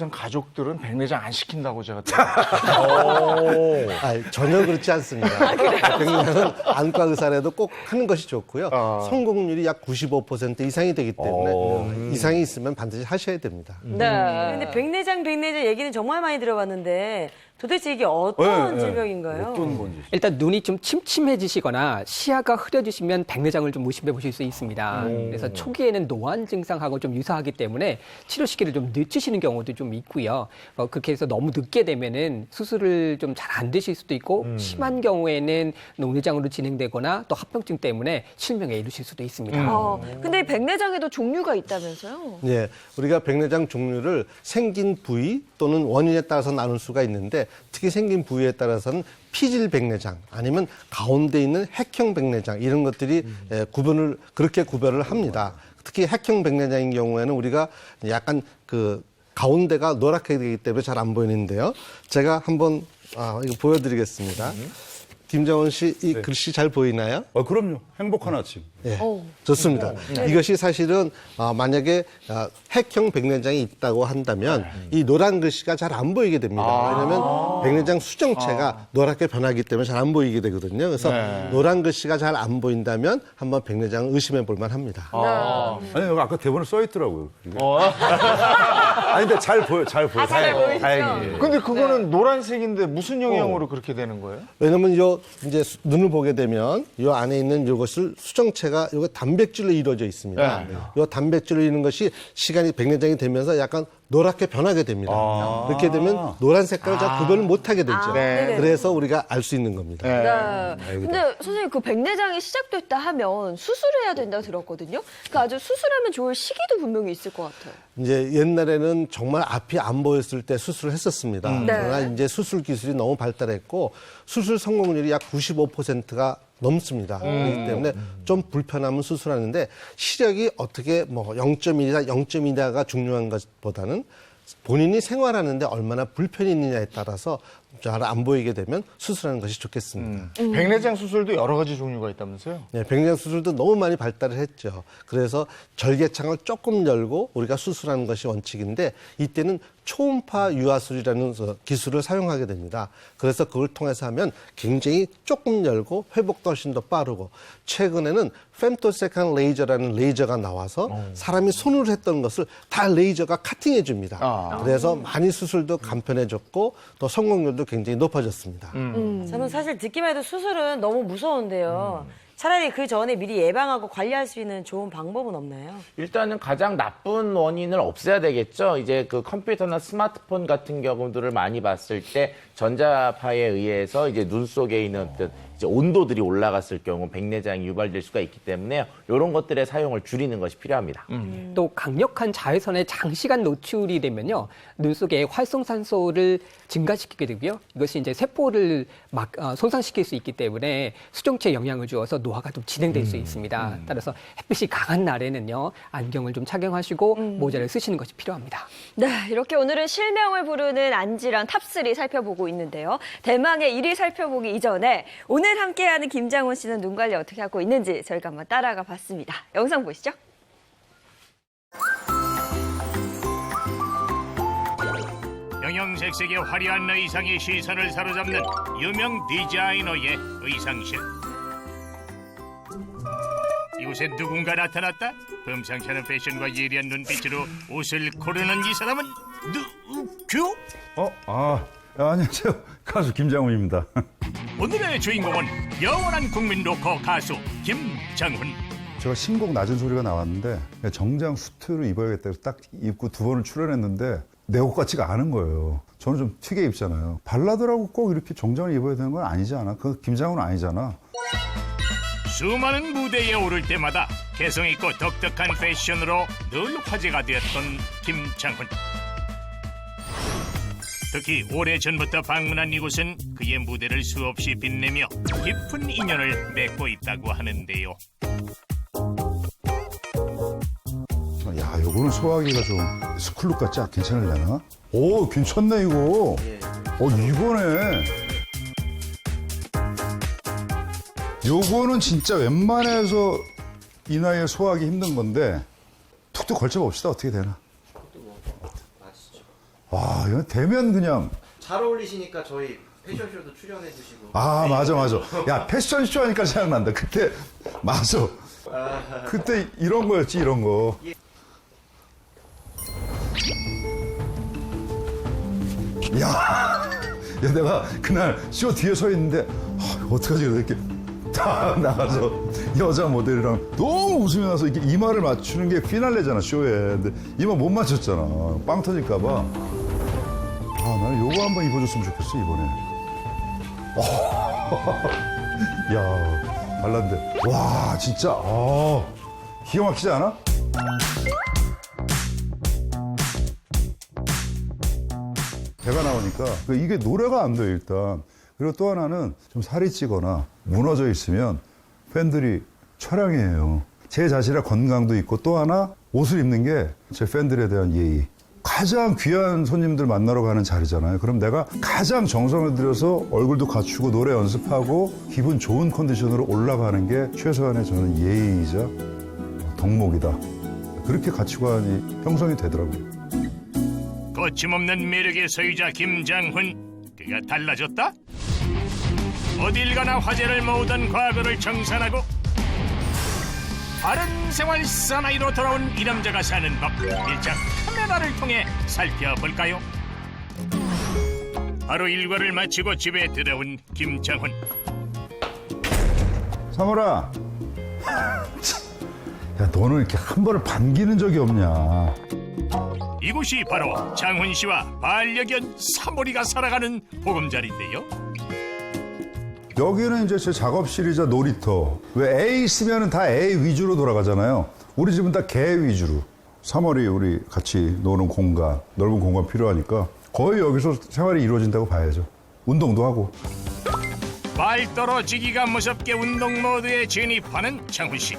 가족들은 백내장 안 시킨다고 제가 들었어요. 전혀 그렇지 않습니다. 백내장은 안과 의사라도 꼭 하는 것이 좋고요. 성공률이 약 95% 이상이 되기 때문에 이상이 있으면 반드시 하셔야 됩니다. 네. 근데 백내장 얘기는 정말 많이 들어봤는데 도대체 이게 어떤 질병인가요? 어떤 건지. 일단 눈이 좀 침침해지시거나 시야가 흐려지시면 백내장을 좀 의심해 보실 수 있습니다. 그래서 초기에는 노안 증상하고 좀 유사하기 때문에 치료 시기를 좀 늦추시는 경우도 좀 있고요. 그렇게 해서 너무 늦게 되면은 수술을 좀 잘 안 되실 수도 있고 심한 경우에는 녹내장으로 진행되거나 또 합병증 때문에 실명에 이르실 수도 있습니다. 근데 이 백내장에도 종류가 있다면서요? 예, 우리가 백내장 종류를 생긴 부위 또는 원인에 따라서 나눌 수가 있는데 특히 생긴 부위에 따라서는 피질 백내장 아니면 가운데 있는 핵형 백내장 이런 것들이 그렇게 구별을 합니다. 특히 핵형 백내장인 경우에는 우리가 약간 그 가운데가 노랗게 되기 때문에 잘 안 보이는데요. 제가 한번 이거 보여드리겠습니다. 김정은 씨 이 글씨 잘 보이나요? 그럼요. 행복한 아침. 예, 좋습니다. 이것이 사실은 만약에 핵형 백내장이 있다고 한다면 이 노란 글씨가 잘 안 보이게 됩니다. 왜냐하면 백내장 수정체가 노랗게 변하기 때문에 잘 안 보이게 되거든요. 그래서 노란 글씨가 잘 안 보인다면 한번 백내장을 의심해 볼 만합니다. 아니, 여기 아까 대본에 써 있더라고요. 아니, 근데 잘 보여. 잘 보이시죠? 다행히. 근데 그거는 노란색인데 무슨 영향으로 그렇게 되는 거예요? 왜냐면 이제 눈을 보게 되면 이 안에 있는 이것을 수정체가 이거 단백질로 이루어져 있습니다. 이 단백질로 이루는 것이 시간이 백내장이 되면서 약간 노랗게 변하게 됩니다. 그렇게 되면 노란 색깔을 잘 구별을 못하게 되죠. 그래서 우리가 알 수 있는 겁니다. 네. 근데 선생님 그 백내장이 시작됐다 하면 수술해야 된다고 들었거든요. 그 아주 수술하면 좋을 시기도 분명히 있을 것 같아요. 이제 옛날에는 정말 앞이 안 보였을 때 수술을 했었습니다. 그러나 이제 수술 기술이 너무 발달했고 수술 성공률이 약 95%가 넘습니다. 그렇기 때문에 좀 불편하면 수술하는데 시력이 어떻게 뭐 0.1이다 0.2다가 중요한 것보다는 본인이 생활하는데 얼마나 불편이 있느냐에 따라서 잘 안 보이게 되면 수술하는 것이 좋겠습니다. 백내장 수술도 여러 가지 종류가 있다면서요? 네, 백내장 수술도 너무 많이 발달을 했죠. 그래서 절개창을 조금 열고 우리가 수술하는 것이 원칙인데 이때는 초음파 유화술이라는 기술을 사용하게 됩니다. 그래서 그걸 통해서 하면 굉장히 조금 열고 회복도 훨씬 더 빠르고 최근에는 femtosecond 레이저라는 레이저가 나와서 사람이 손으로 했던 것을 다 레이저가 카팅해 줍니다. 그래서 많이 수술도 간편해졌고 또 성공률도 굉장히 높아졌습니다. 저는 사실 듣기만 해도 수술은 너무 무서운데요. 차라리 그 전에 미리 예방하고 관리할 수 있는 좋은 방법은 없나요? 일단은 가장 나쁜 원인을 없애야 되겠죠. 이제 그 컴퓨터나 스마트폰 같은 경우들을 많이 봤을 때 전자파에 의해서 이제 눈 속에 있는 어떤 이제 온도들이 올라갔을 경우 백내장이 유발될 수가 있기 때문에 이런 것들의 사용을 줄이는 것이 필요합니다. 또 강력한 자외선에 장시간 노출이 되면요, 눈 속에 활성산소를 증가시키게 되고요. 이것이 이제 세포를 손상시킬 수 있기 때문에 수정체에 영향을 주어서 노화가 좀 진행될 수 있습니다. 따라서 햇빛이 강한 날에는요, 안경을 좀 착용하시고 모자를 쓰시는 것이 필요합니다. 네, 이렇게 오늘은 실명을 부르는 안질환 탑3 살펴보고 있는데요. 대망의 1위 살펴보기 이전에 오늘 함께하는 김장훈 씨는 눈 관리 어떻게 하고 있는지 저희가 한번 따라가 봤습니다. 영상 보시죠. 형형색색의 화려한 의상이 시선을 사로잡는 유명 디자이너의 의상실. 이곳에 누군가 나타났다. 범상치 않은 패션과 예리한 눈빛으로 옷을 고르는 이 사람은 누구? 안녕하세요. 가수 김장훈입니다. 오늘의 주인공은 영원한 국민 로커 가수 김장훈. 제가 신곡 낮은 소리가 나왔는데 정장 수트를 입어야겠다 해서 딱 입고 2번을 출연했는데 내 옷 같지가 않은 거예요. 저는 좀 튀게 입잖아요. 발라드라고 꼭 이렇게 정장을 입어야 되는 건 아니지 않아? 그 김장훈은 아니잖아. 수많은 무대에 오를 때마다 개성있고 독특한 패션으로 늘 화제가 되었던 김장훈. 특히 오래전부터 방문한 이곳은 그의 무대를 수없이 빛내며 깊은 인연을 맺고 있다고 하는데요. 야, 요거는 소화하기가 좀 스쿨룩 같지 않 괜찮으려나? 오, 괜찮네 이거. 이거네. 요거는 진짜 웬만해서 이 나이에 소화하기 힘든 건데 툭툭 걸쳐봅시다. 어떻게 되나? 와, 이거 되면 그냥. 잘 어울리시니까 저희 패션쇼도 출연해 주시고. 아, 맞아. 야, 패션쇼 하니까 생각난다. 그때, 맞아. 그때 이런 거였지, 이런 거. 야, 내가 그날 쇼 뒤에 서 있는데, 어떡하지? 이렇게 딱 나가서 여자 모델이랑 너무 웃음이 나서 이렇게 이마를 맞추는 게 피날레잖아, 쇼에. 근데 이마 못 맞췄잖아. 빵 터질까봐. 나는 요거 한번 입어줬으면 좋겠어, 이번에. 야, 발란데. 와, 진짜, 기가 막히지 않아? 배가 나오니까 이게 노래가 안 돼요, 일단. 그리고 또 하나는 좀 살이 찌거나 무너져 있으면 팬들이 촬영이에요. 제 자신의 건강도 있고 또 하나 옷을 입는 게 제 팬들에 대한 예의. 가장 귀한 손님들 만나러 가는 자리잖아요. 그럼 내가 가장 정성을 들여서 얼굴도 갖추고 노래 연습하고 기분 좋은 컨디션으로 올라가는 게 최소한의 저는 예의이자 덕목이다. 그렇게 가치관이 형성이 되더라고요. 거침없는 매력의 소유자 김장훈. 그가 달라졌다? 어딜 가나 화제를 모으던 과거를 정산하고 바른 생활 사나이로 돌아온 이 남자가 사는 법 밀착 카메라를 통해 살펴볼까요? 하루 일과를 마치고 집에 들어온 김장훈. 사모라. 야, 너는 이렇게 한 번을 반기는 적이 없냐? 이곳이 바로 장훈 씨와 반려견 사모리가 살아가는 보금자리인데요. 여기는 이제 제 작업실이자 놀이터. 왜 애 있으면 다 애 위주로 돌아가잖아요. 우리 집은 다 개 위주로. 사월이 우리 같이 노는 공간, 넓은 공간 필요하니까 거의 여기서 생활이 이루어진다고 봐야죠. 운동도 하고. 발 떨어지기가 무섭게 운동 모드에 진입하는 장훈 씨.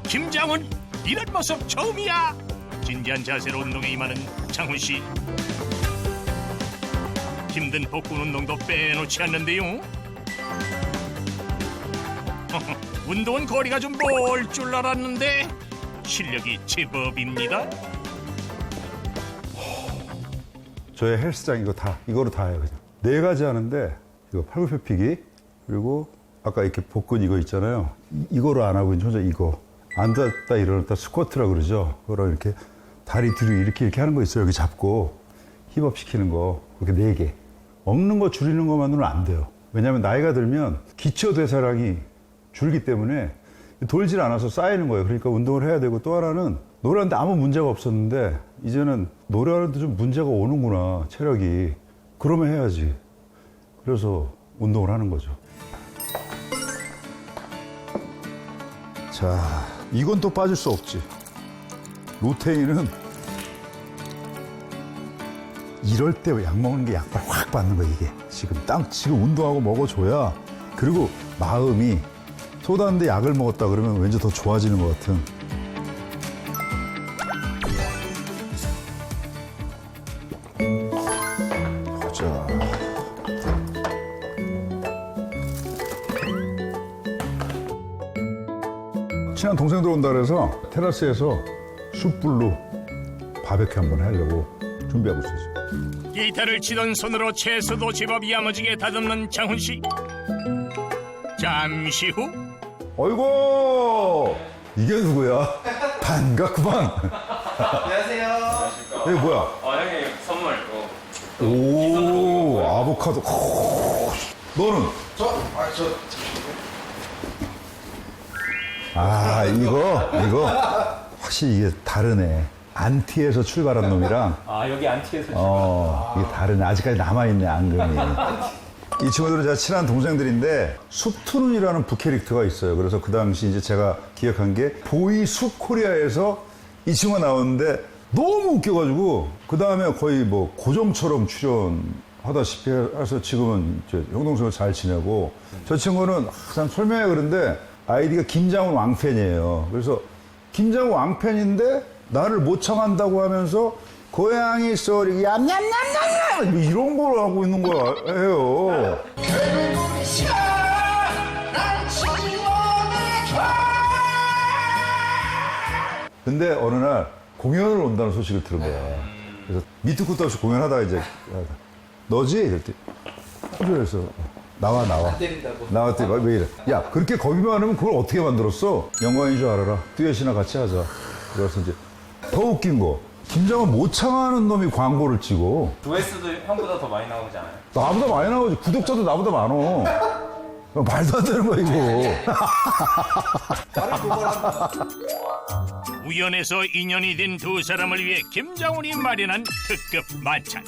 김장훈, 이런 모습 처음이야. 진지한 자세로 운동에 임하는 장훈 씨. 힘든 복근 운동도 빼놓지 않는데요. 운동은 거리가 좀 멀 줄 알았는데 실력이 제법입니다. 저의 헬스장 이거로 다 해요. 그냥 4가지 하는데 이거 팔굽혀펴기 그리고 아까 이렇게 복근 이거 있잖아요. 이거로 안 하고 혼자 이거 앉았다 일어났다 스쿼트라 그러죠. 그거로 이렇게 다리 뒤로 이렇게 하는 거 있어요. 여기 잡고 힙업 시키는 거 그렇게 4개. 먹는 거 줄이는 것만으로는 안 돼요. 왜냐하면 나이가 들면 기초 대사량이 줄기 때문에 돌질 않아서 쌓이는 거예요. 그러니까 운동을 해야 되고 또 하나는 노래하는데 아무 문제가 없었는데 이제는 노래하는데 좀 문제가 오는구나 체력이. 그러면 해야지. 그래서 운동을 하는 거죠. 자, 이건 또 빠질 수 없지. 루테인은 이럴 때 약 먹는 게 약발 확 받는 거야 이게. 지금 운동하고 먹어줘야. 그리고 마음이 쏟았는데 약을 먹었다 그러면 왠지 더 좋아지는 것 같은. 보자. 친한 동생들 온다 그래서 테라스에서 숯불로 바베큐 한번 하려고 준비하고 있었어요. 기타를 치던 손으로 채소도 제법 야무지게 다듬는 장훈 씨. 잠시 후 어이구 이게 누구야? 반갑구만. 안녕하세요. 이게 뭐야? 형님 선물. 오 아보카도. 너는? 이거 확실히 이게 다르네. 안티에서 출발한 놈이랑 여기 안티에서 이게 다르네. 아직까지 남아있네 앙금이. 이 친구들은 제가 친한 동생들인데 숲투눈이라는 부캐릭터가 있어요. 그래서 그 당시 이제 제가 기억한 게 보이 숲 코리아에서 이 친구가 나오는데 너무 웃겨가지고 그 다음에 거의 뭐 고정처럼 출연하다시피 해서 지금은 이제 형 동생을 잘 지내고 저 친구는 항상 설명해 그런데 아이디가 김장훈 왕팬이에요. 그래서 김장훈 왕팬인데 나를 모창한다고 하면서 고양이 소리 얌얌얌얌얌 이런 걸 하고 있는 거예요. 근데 어느 날 공연을 온다는 소식을 들은 거야. 그래서 밑도 끝도 없이 공연하다가 이제 너지? 이랬더니 그래서 나와. 나왔더니 왜 이래? 야 그렇게 거기만 하면 그걸 어떻게 만들었어? 영광인 줄 알아라. 듀엣이나 같이 하자. 그래서 이제 더 웃긴 거. 김장훈 모창하는 놈이 광고를 찍어. 조회수도 형보다 더 많이 나오지 않아요? 나보다 많이 나오지. 구독자도 나보다 많어. 말도 안 되는 거야 이거. 우연해서 인연이 된 두 사람을 위해 김장훈이 마련한 특급 만찬.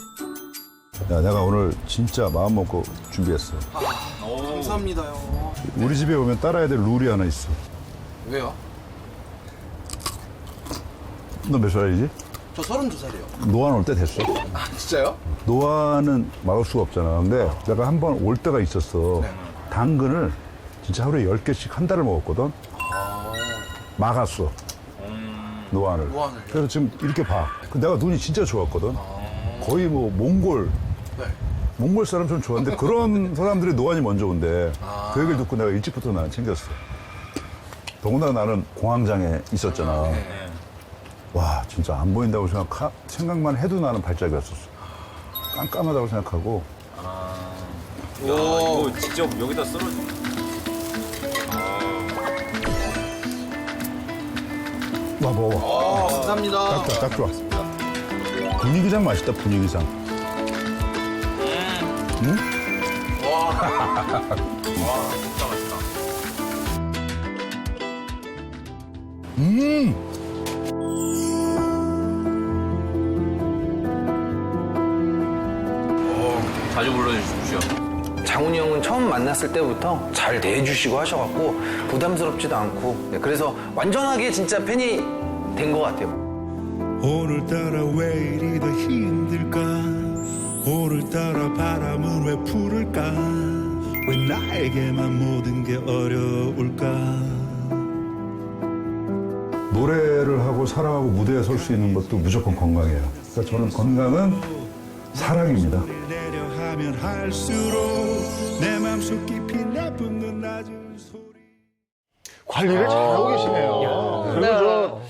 야, 내가 오늘 진짜 마음 먹고 준비했어. 감사합니다요. 우리 집에 오면 따라야 될 룰이 하나 있어. 왜요? 너 몇 살이지? 저 32살이요. 노안 올 때 됐어. 아, 진짜요? 노안은 막을 수가 없잖아. 근데 내가 한 번 올 때가 있었어. 네. 당근을 진짜 하루에 10개씩 한 달을 먹었거든. 막았어. 노안을. 그래서 지금 이렇게 봐. 내가 눈이 진짜 좋았거든. 거의 뭐 몽골. 네. 몽골 사람 좀 좋아하는데 그런 사람들이 노안이 먼저 온대. 그 얘기를 듣고 내가 일찍부터 나는 챙겼어. 더군다나 나는 공황장애 있었잖아. 와 진짜 안 보인다고 생각만 해도 나는 발작이었었어. 깜깜하다고 생각하고. 이거 직접 여기다 썰어줘. 와 먹어. 감사합니다. 딱 좋아. 분위기장 맛있다 분위기장. 응? 와 진짜 맛있다. 자주 불러주십시오. 장훈이 형은 처음 만났을 때부터 잘 대해주시고 하셔갖고 부담스럽지도 않고 그래서 완전하게 진짜 팬이 된 것 같아요. 오늘따라 왜 이리 더 힘들까? 오늘따라 바람은 왜 부를까? 왜 나에게만 모든 게 어려울까? 노래를 하고 사랑하고 무대에 설 수 있는 것도 무조건 건강해요. 그러니까 저는 건강은 사랑입니다. 가면 할수록 내 맘속 깊이 내뿜는 낮은 소리 관리를 잘하고 계시네요. 그리고 저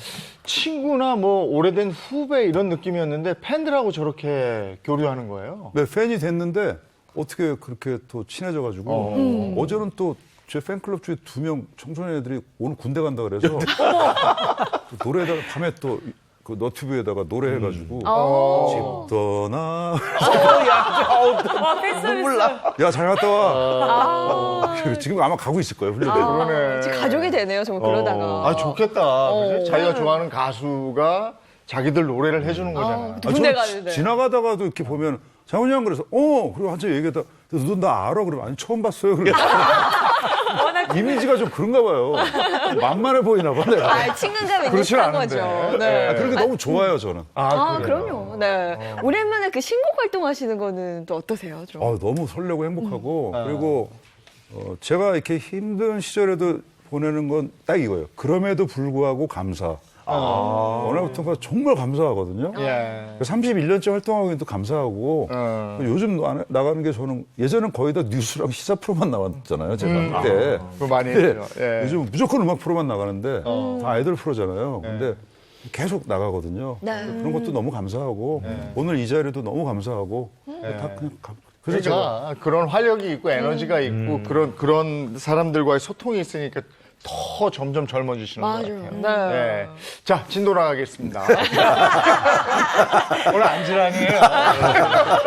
친구나 뭐 오래된 후배 이런 느낌이었는데 팬들하고 저렇게 교류하는 거예요. 네, 팬이 됐는데 어떻게 그렇게 또 친해져가지고 어제는 또 제 팬클럽 중에 2명 청소년 애들이 오늘 군대 간다 그래서 또 노래에다가 밤에 또 그 너튜브에다가 노래해가지고 집 떠나 눈물 나. 야 잘 갔다 와. 지금 아마 가고 있을 거예요 훈련대. 그러네. 지금 가족이 되네요, 정말 그러다가. 아 좋겠다. 그치? 자기가 좋아하는 가수가 자기들 노래를 해주는 거잖아요. 군대 가는데. 지나가다가도 이렇게 보면 장훈이 형 그래서 그리고 한참 얘기하다 너 나 알아? 그러면 아니 처음 봤어요. 그래. 이미지가 좀 그런가 봐요. 만만해 보이나 봐 내가. 친근감이 그렇진 있는 않은데. 거죠. 네. 그런 게 너무 좋아요 저는. 그럼요. 네. 오랜만에 그 신곡 활동하시는 거는 또 어떠세요? 좀? 너무 설레고 행복하고 그리고 제가 이렇게 힘든 시절에도 보내는 건 딱 이거예요. 그럼에도 불구하고 감사. 원래부터가 정말 감사하거든요. 31년째 활동하고 있는데 감사하고 요즘 나가는 게 저는 예전엔 거의 다 뉴스랑 시사 프로만 나왔잖아요. 제가 그때. 그거 많이 했죠. 요즘 무조건 음악 프로만 나가는데 다 아이돌 프로잖아요. 근데 계속 나가거든요. 그런 것도 너무 감사하고 오늘 이 자리도 너무 감사하고 다 그냥 그래서 제가 그런 활력이 있고 에너지가 있고 그런 사람들과의 소통이 있으니까 더 점점 젊어지시는 것 같아요. 네. 자, 진도 나가겠습니다. 오늘 안지랑이에요.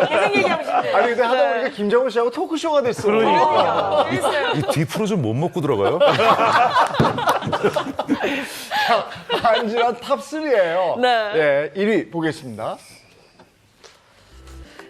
계속 얘기하고 싶네요. 아니, 근데 하다 보니까 김정은 씨하고 토크쇼가 됐어. 그러니까. 이 뒤프로 좀 못 먹고 들어가요? 자, 안지랑 탑3예요. 네. 1위 보겠습니다.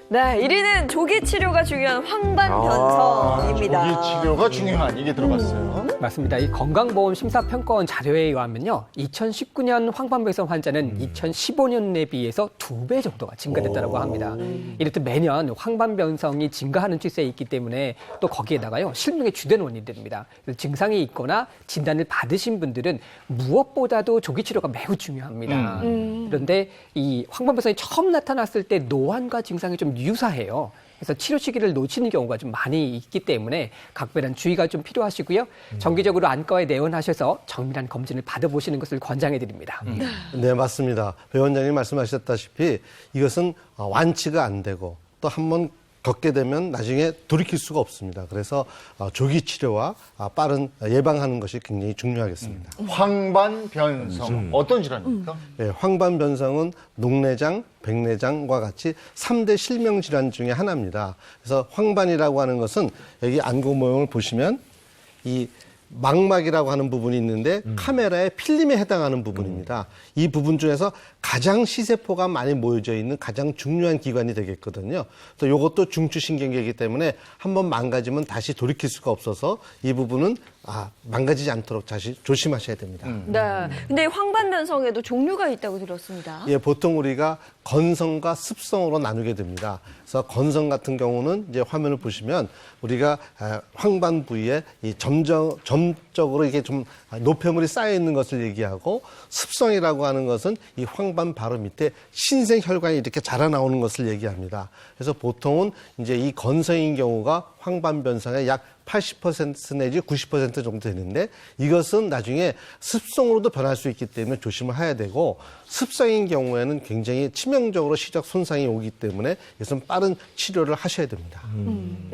네, 1위는 조기 치료가 중요한 황반변성입니다. 조기 치료가 중요한 이게 들어갔어요. 맞습니다. 이 건강보험심사평가원 자료에 의하면요, 2019년 황반변성 환자는 2015년에 비해서 2배 정도가 증가됐다고 합니다. 이렇듯 매년 황반변성이 증가하는 추세에 있기 때문에 또 거기에다가요, 실명의 주된 원인이 됩니다. 그래서 증상이 있거나 진단을 받으신 분들은 무엇보다도 조기 치료가 매우 중요합니다. 그런데 이 황반변성이 처음 나타났을 때 노안과 증상이 좀 유사해요. 그래서 치료 시기를 놓치는 경우가 좀 많이 있기 때문에 각별한 주의가 좀 필요하시고요. 정기적으로 안과에 내원하셔서 정밀한 검진을 받아보시는 것을 권장해 드립니다. 네, 맞습니다. 배 원장님 말씀하셨다시피 이것은 완치가 안 되고 또 한번 겪게 되면 나중에 돌이킬 수가 없습니다. 그래서 조기 치료와 빠른 예방하는 것이 굉장히 중요하겠습니다. 황반변성 어떤 질환입니까? 네, 황반변성은 녹내장, 백내장과 같이 3대 실명 질환 중에 하나입니다. 그래서 황반이라고 하는 것은 여기 안구 모형을 보시면 이 망막이라고 하는 부분이 있는데 카메라의 필름에 해당하는 부분입니다. 이 부분 중에서 가장 시세포가 많이 모여져 있는 가장 중요한 기관이 되겠거든요. 또 이것도 중추신경계이기 때문에 한번 망가지면 다시 돌이킬 수가 없어서 이 부분은 망가지지 않도록 다시 조심하셔야 됩니다. 네. 근데 황반변성에도 종류가 있다고 들었습니다. 예, 보통 우리가 건성과 습성으로 나누게 됩니다. 그래서 건성 같은 경우는 이제 화면을 보시면 우리가 황반 부위에 이 점적으로 이게 좀 노폐물이 쌓여 있는 것을 얘기하고 습성이라고 하는 것은 이 황반 바로 밑에 신생 혈관이 이렇게 자라나오는 것을 얘기합니다. 그래서 보통은 이제 이 건성인 경우가 황반변성의 약 80% 내지 90% 정도 되는데 이것은 나중에 습성으로도 변할 수 있기 때문에 조심을 해야 되고 습성인 경우에는 굉장히 치명적으로 시적 손상이 오기 때문에 이것은 빠른 치료를 하셔야 됩니다.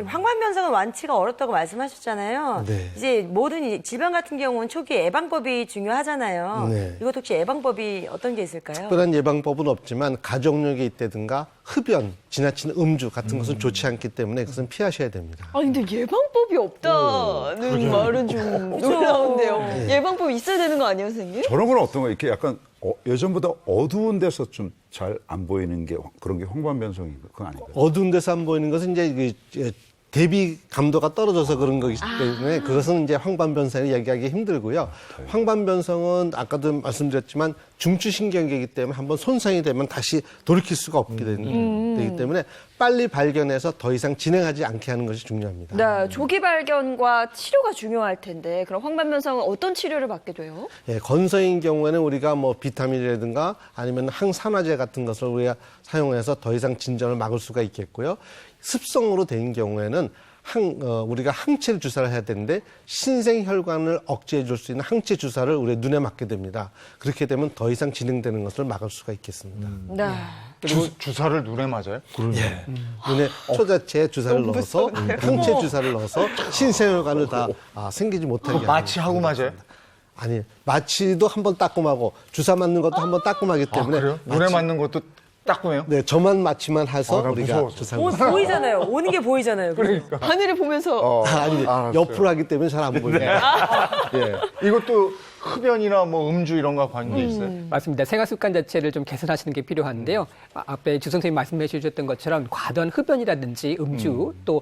황반변성은 완치가 어렵다고 말씀하셨잖아요. 네. 이제 모든 질병 같은 경우는 초기 예방법이 중요하잖아요. 네. 이것 혹시 예방법이 어떤 게 있을까요? 특별한 예방법은 없지만 가족력이 있다든가 흡연, 지나친 음주 같은 것은 좋지 않기 때문에 그것은 피하셔야 됩니다. 아니, 근데 예방법이 없다는 말은 좀 놀라운데요. 예방법이 있어야 되는 거 아니에요, 선생님? 저런 건 어떤 거 이렇게 약간 예전보다 어두운 데서 좀 잘 안 보이는 게 그런 게 황반변성인가 그건 아닌가요? 어두운 데서 안 보이는 것은 이제 대비 감도가 떨어져서 그런 거기 때문에 그것은 이제 황반변성을 얘기하기 힘들고요. 황반변성은 아까도 말씀드렸지만 중추신경계이기 때문에 한번 손상이 되면 다시 돌이킬 수가 없게 되기 때문에 빨리 발견해서 더 이상 진행하지 않게 하는 것이 중요합니다. 네, 조기 발견과 치료가 중요할 텐데 그럼 황반변성은 어떤 치료를 받게 돼요? 예, 건성인 경우에는 우리가 뭐 비타민이라든가 아니면 항산화제 같은 것을 우리가 사용해서 더 이상 진전을 막을 수가 있겠고요. 습성으로 된 경우에는 우리가 항체 주사를 해야 되는데 신생혈관을 억제해 줄 수 있는 항체 주사를 우리 눈에 맞게 됩니다. 그렇게 되면 더 이상 진행되는 것을 막을 수가 있겠습니다. 네. 주사를 눈에 맞아요? 예. 눈에 초자체 주사를 넣어서 항체 주사를 넣어서 신생혈관을 다 생기지 못하게 하는 마취하고 맞아요? 아니, 마취도 한번 따끔하고 주사 맞는 것도 한번 따끔하기 때문에 그래요? 눈에 맞는 것도 따끔해요? 네, 저만 마취만 해서 나 우리가 무서워서. 주사를 보이잖아요. 오는 게 보이잖아요. 그러니까. 하늘을 보면서 아니, 알았어요. 옆으로 하기 때문에 잘 안 보입니다. 예. 이것도 흡연이나 뭐 음주 이런 거 관계 있어요? 맞습니다. 생활 습관 자체를 좀 개선하시는 게 필요한데요. 앞에 주 선생님 말씀해 주셨던 것처럼 과도한 흡연이라든지 음주 또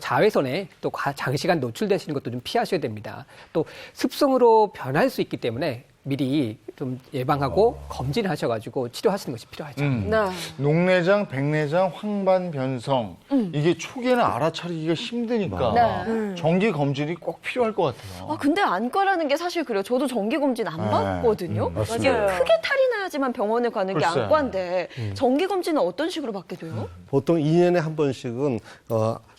자외선에 또 장시간 노출되시는 것도 좀 피하셔야 됩니다. 또 습성으로 변할 수 있기 때문에 미리 좀 예방하고 검진하셔가지고 치료하시는 것이 필요하죠. 네. 녹내장, 백내장, 황반변성 이게 초기에는 알아차리기가 힘드니까 정기 검진이 꼭 필요할 것 같아요. 근데 안과라는 게 사실 그래요. 저도 정기 검진 안 받거든요. 맞습니다. 맞아요. 크게 탈이 나야지만 병원에 가는 게 글쎄. 안과인데 정기 검진은 어떤 식으로 받게 돼요? 보통 2년에 한 번씩은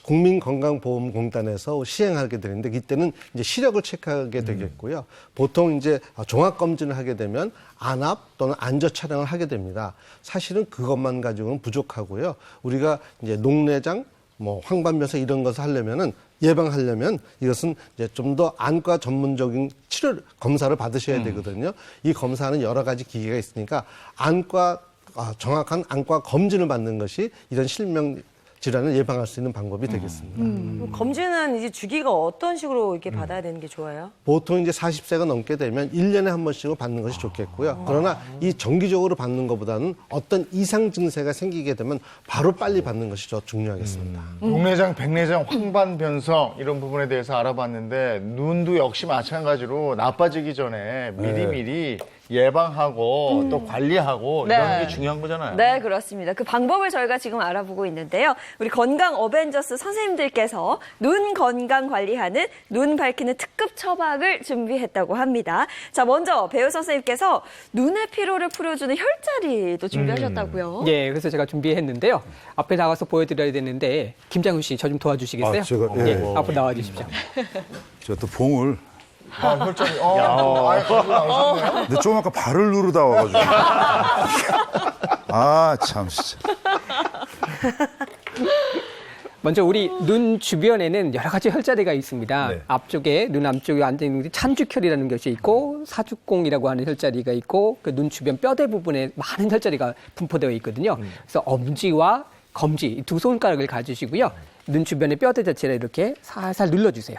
국민건강보험공단에서 시행하게 되는데 이때는 이제 시력을 체크하게 되겠고요. 보통 이제 종합검진을 하게 되면 안압 또는 안저 촬영을 하게 됩니다. 사실은 그것만 가지고는 부족하고요. 우리가 이제 녹내장, 뭐 황반변성 이런 것을 하려면은 예방하려면 이것은 이제 좀 더 안과 전문적인 치료 검사를 받으셔야 되거든요. 이 검사는 여러 가지 기계가 있으니까 정확한 안과 검진을 받는 것이 이런 실명 질환을 예방할 수 있는 방법이 되겠습니다. 검진은 이제 주기가 어떤 식으로 이렇게 받아야 되는 게 좋아요? 보통 이제 40세가 넘게 되면 1년에 한 번씩은 받는 것이 좋겠고요. 그러나 이 정기적으로 받는 것보다는 어떤 이상 증세가 생기게 되면 바로 빨리 받는 것이 더 중요하겠습니다. 녹내장, 백내장, 황반변성 이런 부분에 대해서 알아봤는데 눈도 역시 마찬가지로 나빠지기 전에 미리미리 예방하고 또 관리하고 이런 게 중요한 거잖아요. 네, 그렇습니다. 그 방법을 저희가 지금 알아보고 있는데요. 우리 건강 어벤져스 선생님들께서 눈 건강 관리하는 눈 밝히는 특급 처방을 준비했다고 합니다. 자, 먼저 배우 선생님께서 눈의 피로를 풀어주는 혈자리도 준비하셨다고요. 예, 그래서 제가 준비했는데요. 앞에 나가서 보여드려야 되는데 김장훈 씨, 저 좀 도와주시겠어요? 제가 앞으로 나와주십시오. 제가 또 봉을 혈자리. 가지고 나오셨네요. 근데 좀 아까 발을 누르다 와가지고 참 진짜. 먼저 우리 눈 주변에는 여러 가지 혈자리가 있습니다. 네. 앞쪽에 눈 앞쪽에 앉아 있는 게 찬죽혈이라는 것이 있고 사죽공이라고 하는 혈자리가 있고 그 눈 주변 뼈대 부분에 많은 혈자리가 분포되어 있거든요. 그래서 엄지와 검지 이 두 손가락을 가지시고요. 눈 주변의 뼈대 자체를 이렇게 살살 눌러주세요.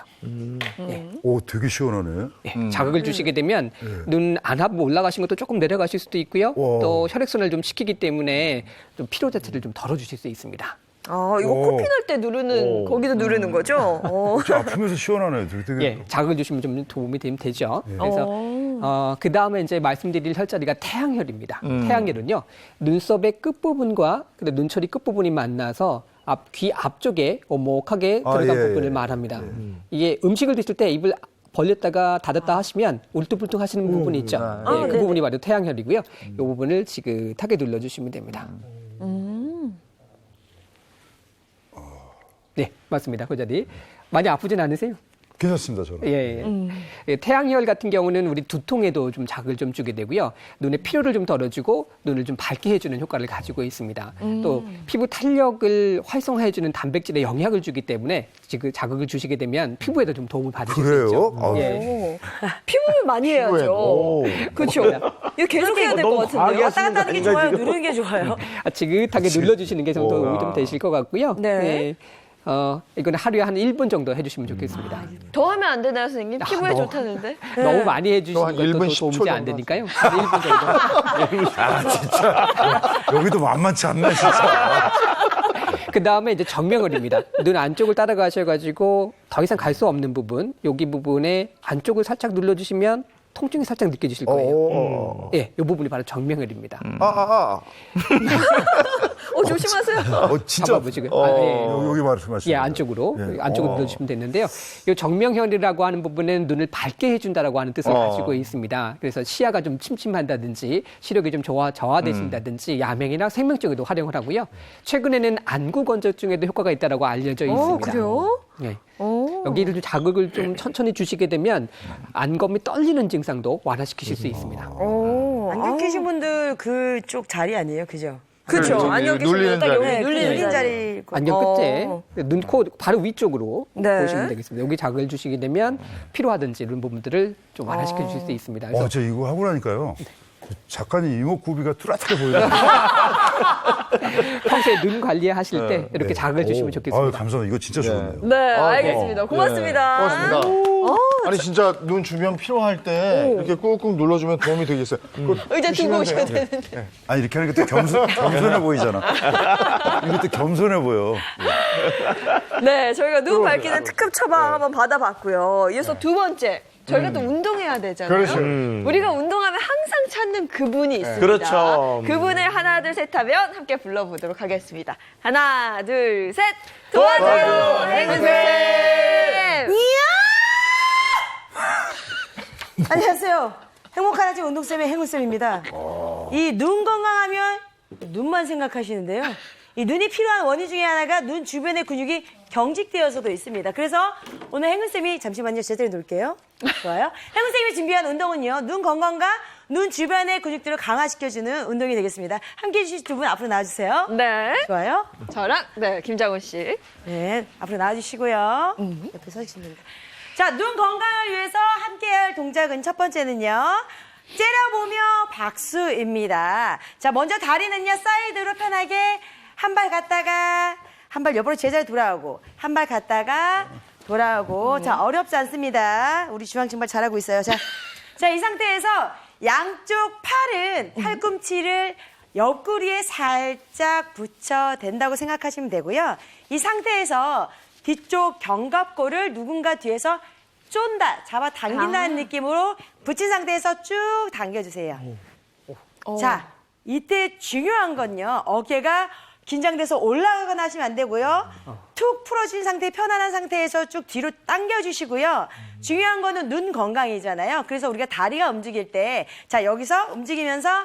오, 되게 시원하네. 예, 자극을 주시게 되면 눈 안압 올라가신 것도 조금 내려가실 수도 있고요. 또 혈액순환을 좀 시키기 때문에 좀 피로 자체를 좀 덜어주실 수 있습니다. 이거 코피 날 때 누르는 거기도 누르는 거죠? 진짜 아프면서 시원하네. 되게. 예, 자극을 주시면 좀 도움이 되죠. 그래서 그 다음에 이제 말씀드릴 혈자리가 태양혈입니다. 태양혈은요 눈썹의 끝 부분과 눈처리 끝 부분이 만나서 귀 앞쪽에 오목하게 들어간 부분을 말합니다. 이게 음식을 드실 때 입을 벌렸다가 닫았다 하시면 울퉁불퉁 하시는 부분이 있죠. 그 부분이 바로 태양혈이고요. 이 부분을 지긋하게 눌러주시면 됩니다. 네, 맞습니다. 그 자리. 많이 아프진 않으세요? 괜찮습니다, 저는. 예. 태양혈 같은 경우는 우리 두통에도 좀 자극을 좀 주게 되고요. 눈의 피로를 좀 덜어주고 눈을 좀 밝게 해주는 효과를 가지고 있습니다. 또 피부 탄력을 활성화해주는 단백질에 영향을 주기 때문에 지금 자극을 주시게 되면 피부에도 좀 도움을 받으실 수 있죠. 그래요? 피부를 많이 해야죠. 그렇죠. 이거 계속 해야 될 것 같은데요. 왔다 갔다 하는 게 좋아요? 누르는 게 좋아요? 지긋하게 눌러주시는 게 좀 도움이 좀 되실 것 같고요. 네. 이거는 하루에 한 1분 정도 해주시면 좋겠습니다. 더 하면 안 되나요, 선생님? 피부에 좋다는데? 너무 많이 해주시는 한 것도 1분 10초 도움이 안 정도 되니까요. 한 1분 정도. 진짜. 여기도 만만치 않네, 진짜. 그 다음에 이제 정명혈입니다. 눈 안쪽을 따라가셔가지고 더 이상 갈 수 없는 부분, 여기 부분에 안쪽을 살짝 눌러주시면 통증이 살짝 느껴지실 거예요. 예, 이 부분이 바로 정명혈입니다. 조심하세요. 진짜. 잡아보시고요. 여기 말씀하시죠. 예, 안쪽으로. 예. 안쪽으로 눌러주시면 되는데요. 이 정명혈이라고 하는 부분은 눈을 밝게 해준다라고 하는 뜻을 가지고 있습니다. 그래서 시야가 좀 침침한다든지 시력이 좀 저하되신다든지 야맹이나 생명적에도 활용을 하고요. 최근에는 안구 건조증에도 효과가 있다라고 알려져 있습니다. 그래요? 예. 여기를 좀 자극을 좀 천천히 주시게 되면 안검이 떨리는 증상도 완화시키실 수 있습니다. 안경 끼신 분들 그쪽 자리 아니에요, 그죠? 그렇죠. 저기 안경 끼시면 눌리는 딱 자리. 여기 눌리는 자리. 안경 끝에 눈, 코 바로 위쪽으로 네. 보시면 되겠습니다. 여기 자극을 주시게 되면 피로하든지 이런 부분들을 좀 완화시켜 주실 수 있습니다. 그래서 저 이거 하고 나니까요. 작가님 이목구비가 뚜렷하게 보여요. 평소에 눈 관리하실 때 이렇게 자극을 주시면 좋겠습니다. 감사합니다. 이거 진짜 좋네요. 네, 알겠습니다. 고맙습니다. 고맙습니다. 아니 진짜 눈 주변 필요할 때 이렇게 꾹꾹 눌러주면 도움이 되겠어요. 의자 들고 오셔야 되는데. 아니 이렇게 하니까 또 겸손해 보이잖아. 이거 또 겸손해 보여. 네, 저희가 눈 밝히는 특급 처방 한번 받아봤고요. 이어서 두 번째. 저희가 또 운동해야 되잖아요. 그렇죠. 우리가 운동하면 항상 찾는 그분이 있습니다. 그렇죠. 그분을 하나, 둘, 셋 하면 함께 불러보도록 하겠습니다. 하나, 둘, 셋. 도와줘요, 행운쌤! 안녕하세요. 행복한 아침 운동쌤의 행운쌤입니다. 이 눈 건강하면 눈만 생각하시는데요. 이 눈이 필요한 원인 중에 하나가 눈 주변의 근육이 경직되어서도 있습니다. 그래서 오늘 행운쌤이 잠시만요. 제자리에 놓을게요. 좋아요. 행운쌤이 준비한 운동은요. 눈 건강과 눈 주변의 근육들을 강화시켜주는 운동이 되겠습니다. 함께해 주실 두 분 앞으로 나와주세요. 네. 좋아요. 저랑, 네, 김장훈 씨. 네, 앞으로 나와주시고요. 옆에 서주시면 됩니다. 자, 눈 건강을 위해서 함께할 동작은 첫 번째는요. 째려보며 박수입니다. 자, 먼저 다리는요. 사이드로 편하게 한 발 갔다가 한 발 옆으로 제자리 돌아오고 한 발 갔다가 돌아오고. 자, 어렵지 않습니다. 우리 주황 정말 잘하고 있어요. 자, 이 상태에서 양쪽 팔은 팔꿈치를 옆구리에 살짝 붙여댄다고 생각하시면 되고요. 이 상태에서 뒤쪽 견갑골을 누군가 뒤에서 쫀다, 잡아당긴다는 느낌으로 붙인 상태에서 쭉 당겨주세요. 자, 이때 중요한 건요. 어깨가 긴장돼서 올라가거나 하시면 안 되고요. 툭 풀어진 상태, 편안한 상태에서 쭉 뒤로 당겨주시고요. 중요한 거는 눈 건강이잖아요. 그래서 우리가 다리가 움직일 때, 자, 여기서 움직이면서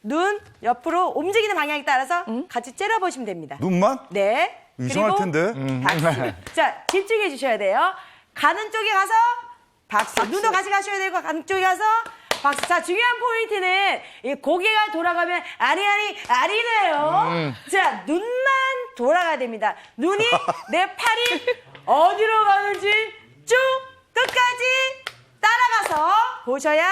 눈 옆으로 움직이는 방향에 따라서 같이 째려보시면 됩니다. 눈만? 네. 이상할 그리고 텐데. 박수. 자, 집중해 주셔야 돼요. 가는 쪽에 가서 박수. 눈도 같이 가셔야 되고, 가는 쪽에 가서 박수. 자, 중요한 포인트는 이 고개가 돌아가면 아리네요. 자, 눈만 돌아가야 됩니다. 눈이 내 팔이 어디로 가는지 쭉 끝까지 따라가서 보셔야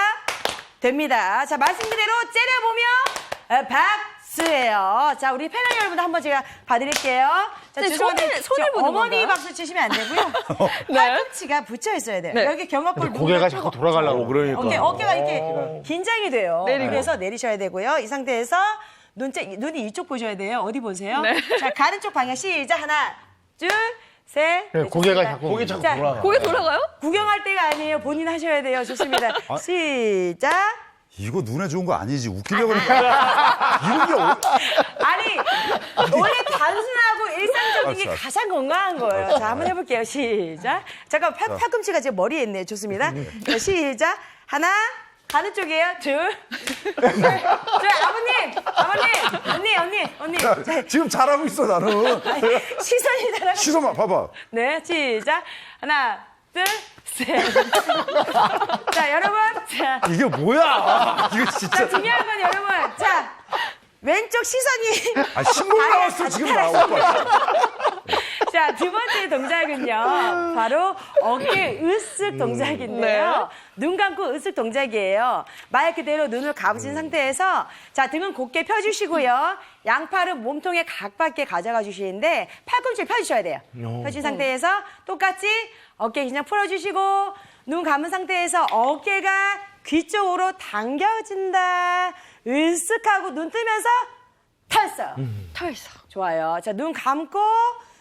됩니다. 자, 말씀 그대로 째려보며 박수예요. 자, 우리 패널 여러분 한번 제가 봐드릴게요. 자, 네, 손을 보는 어머니 건가요? 박수 치시면 안 되고요. 네. 팔꿈치가 붙여 있어야 돼요. 네. 여기 견갑골 고개가 자꾸 돌아가려고. 그러니까. 어깨가 이렇게 긴장이 돼요. 내리고. 그래서 내리셔야 되고요. 이 상태에서 눈이 이쪽 보셔야 돼요. 어디 보세요? 네. 자, 가는 쪽 방향 시작. 하나, 둘, 셋. 네, 고개가 자꾸 고개 자꾸 자, 돌아가. 고개 돌아가요? 구경할 때가 아니에요. 본인 하셔야 돼요. 좋습니다. 시작. 이거 눈에 좋은 거 아니지. 웃기려고 그러니까. 이런 게 아니, 원래 단순하고 일상적인 게 알았어. 가장 건강한 거예요. 자, 한번 해볼게요. 시작. 잠깐, 팔꿈치가 제 머리에 있네요. 좋습니다. 자, 시작. 하나, 가는 쪽이에요. 둘. 언니. 자, 지금 잘하고 있어, 나는. 시선이 달라가. 시선만 봐봐. 네, 시작. 하나, 둘, 셋. 자, 여러분. 자, 이게 뭐야? 이거 자, 진짜. 중요한 건 여러분. 자, 왼쪽 시선이. 신곡 나왔어, 지금 나 오빠. 자, 두 번째 동작은요. 바로 어깨 으쓱 동작인데요. 눈 감고 으쓱 동작이에요. 말 그대로 눈을 감으신 상태에서 자, 등은 곧게 펴주시고요. 양팔은 몸통에 가깝게 가져가 주시는데 팔꿈치를 펴주셔야 돼요. 펴신 상태에서 똑같이 어깨 그냥 풀어주시고 눈 감은 상태에서 어깨가 귀 쪽으로 당겨진다. 으쓱하고 눈 뜨면서 털썩. 털썩. 좋아요. 자, 눈 감고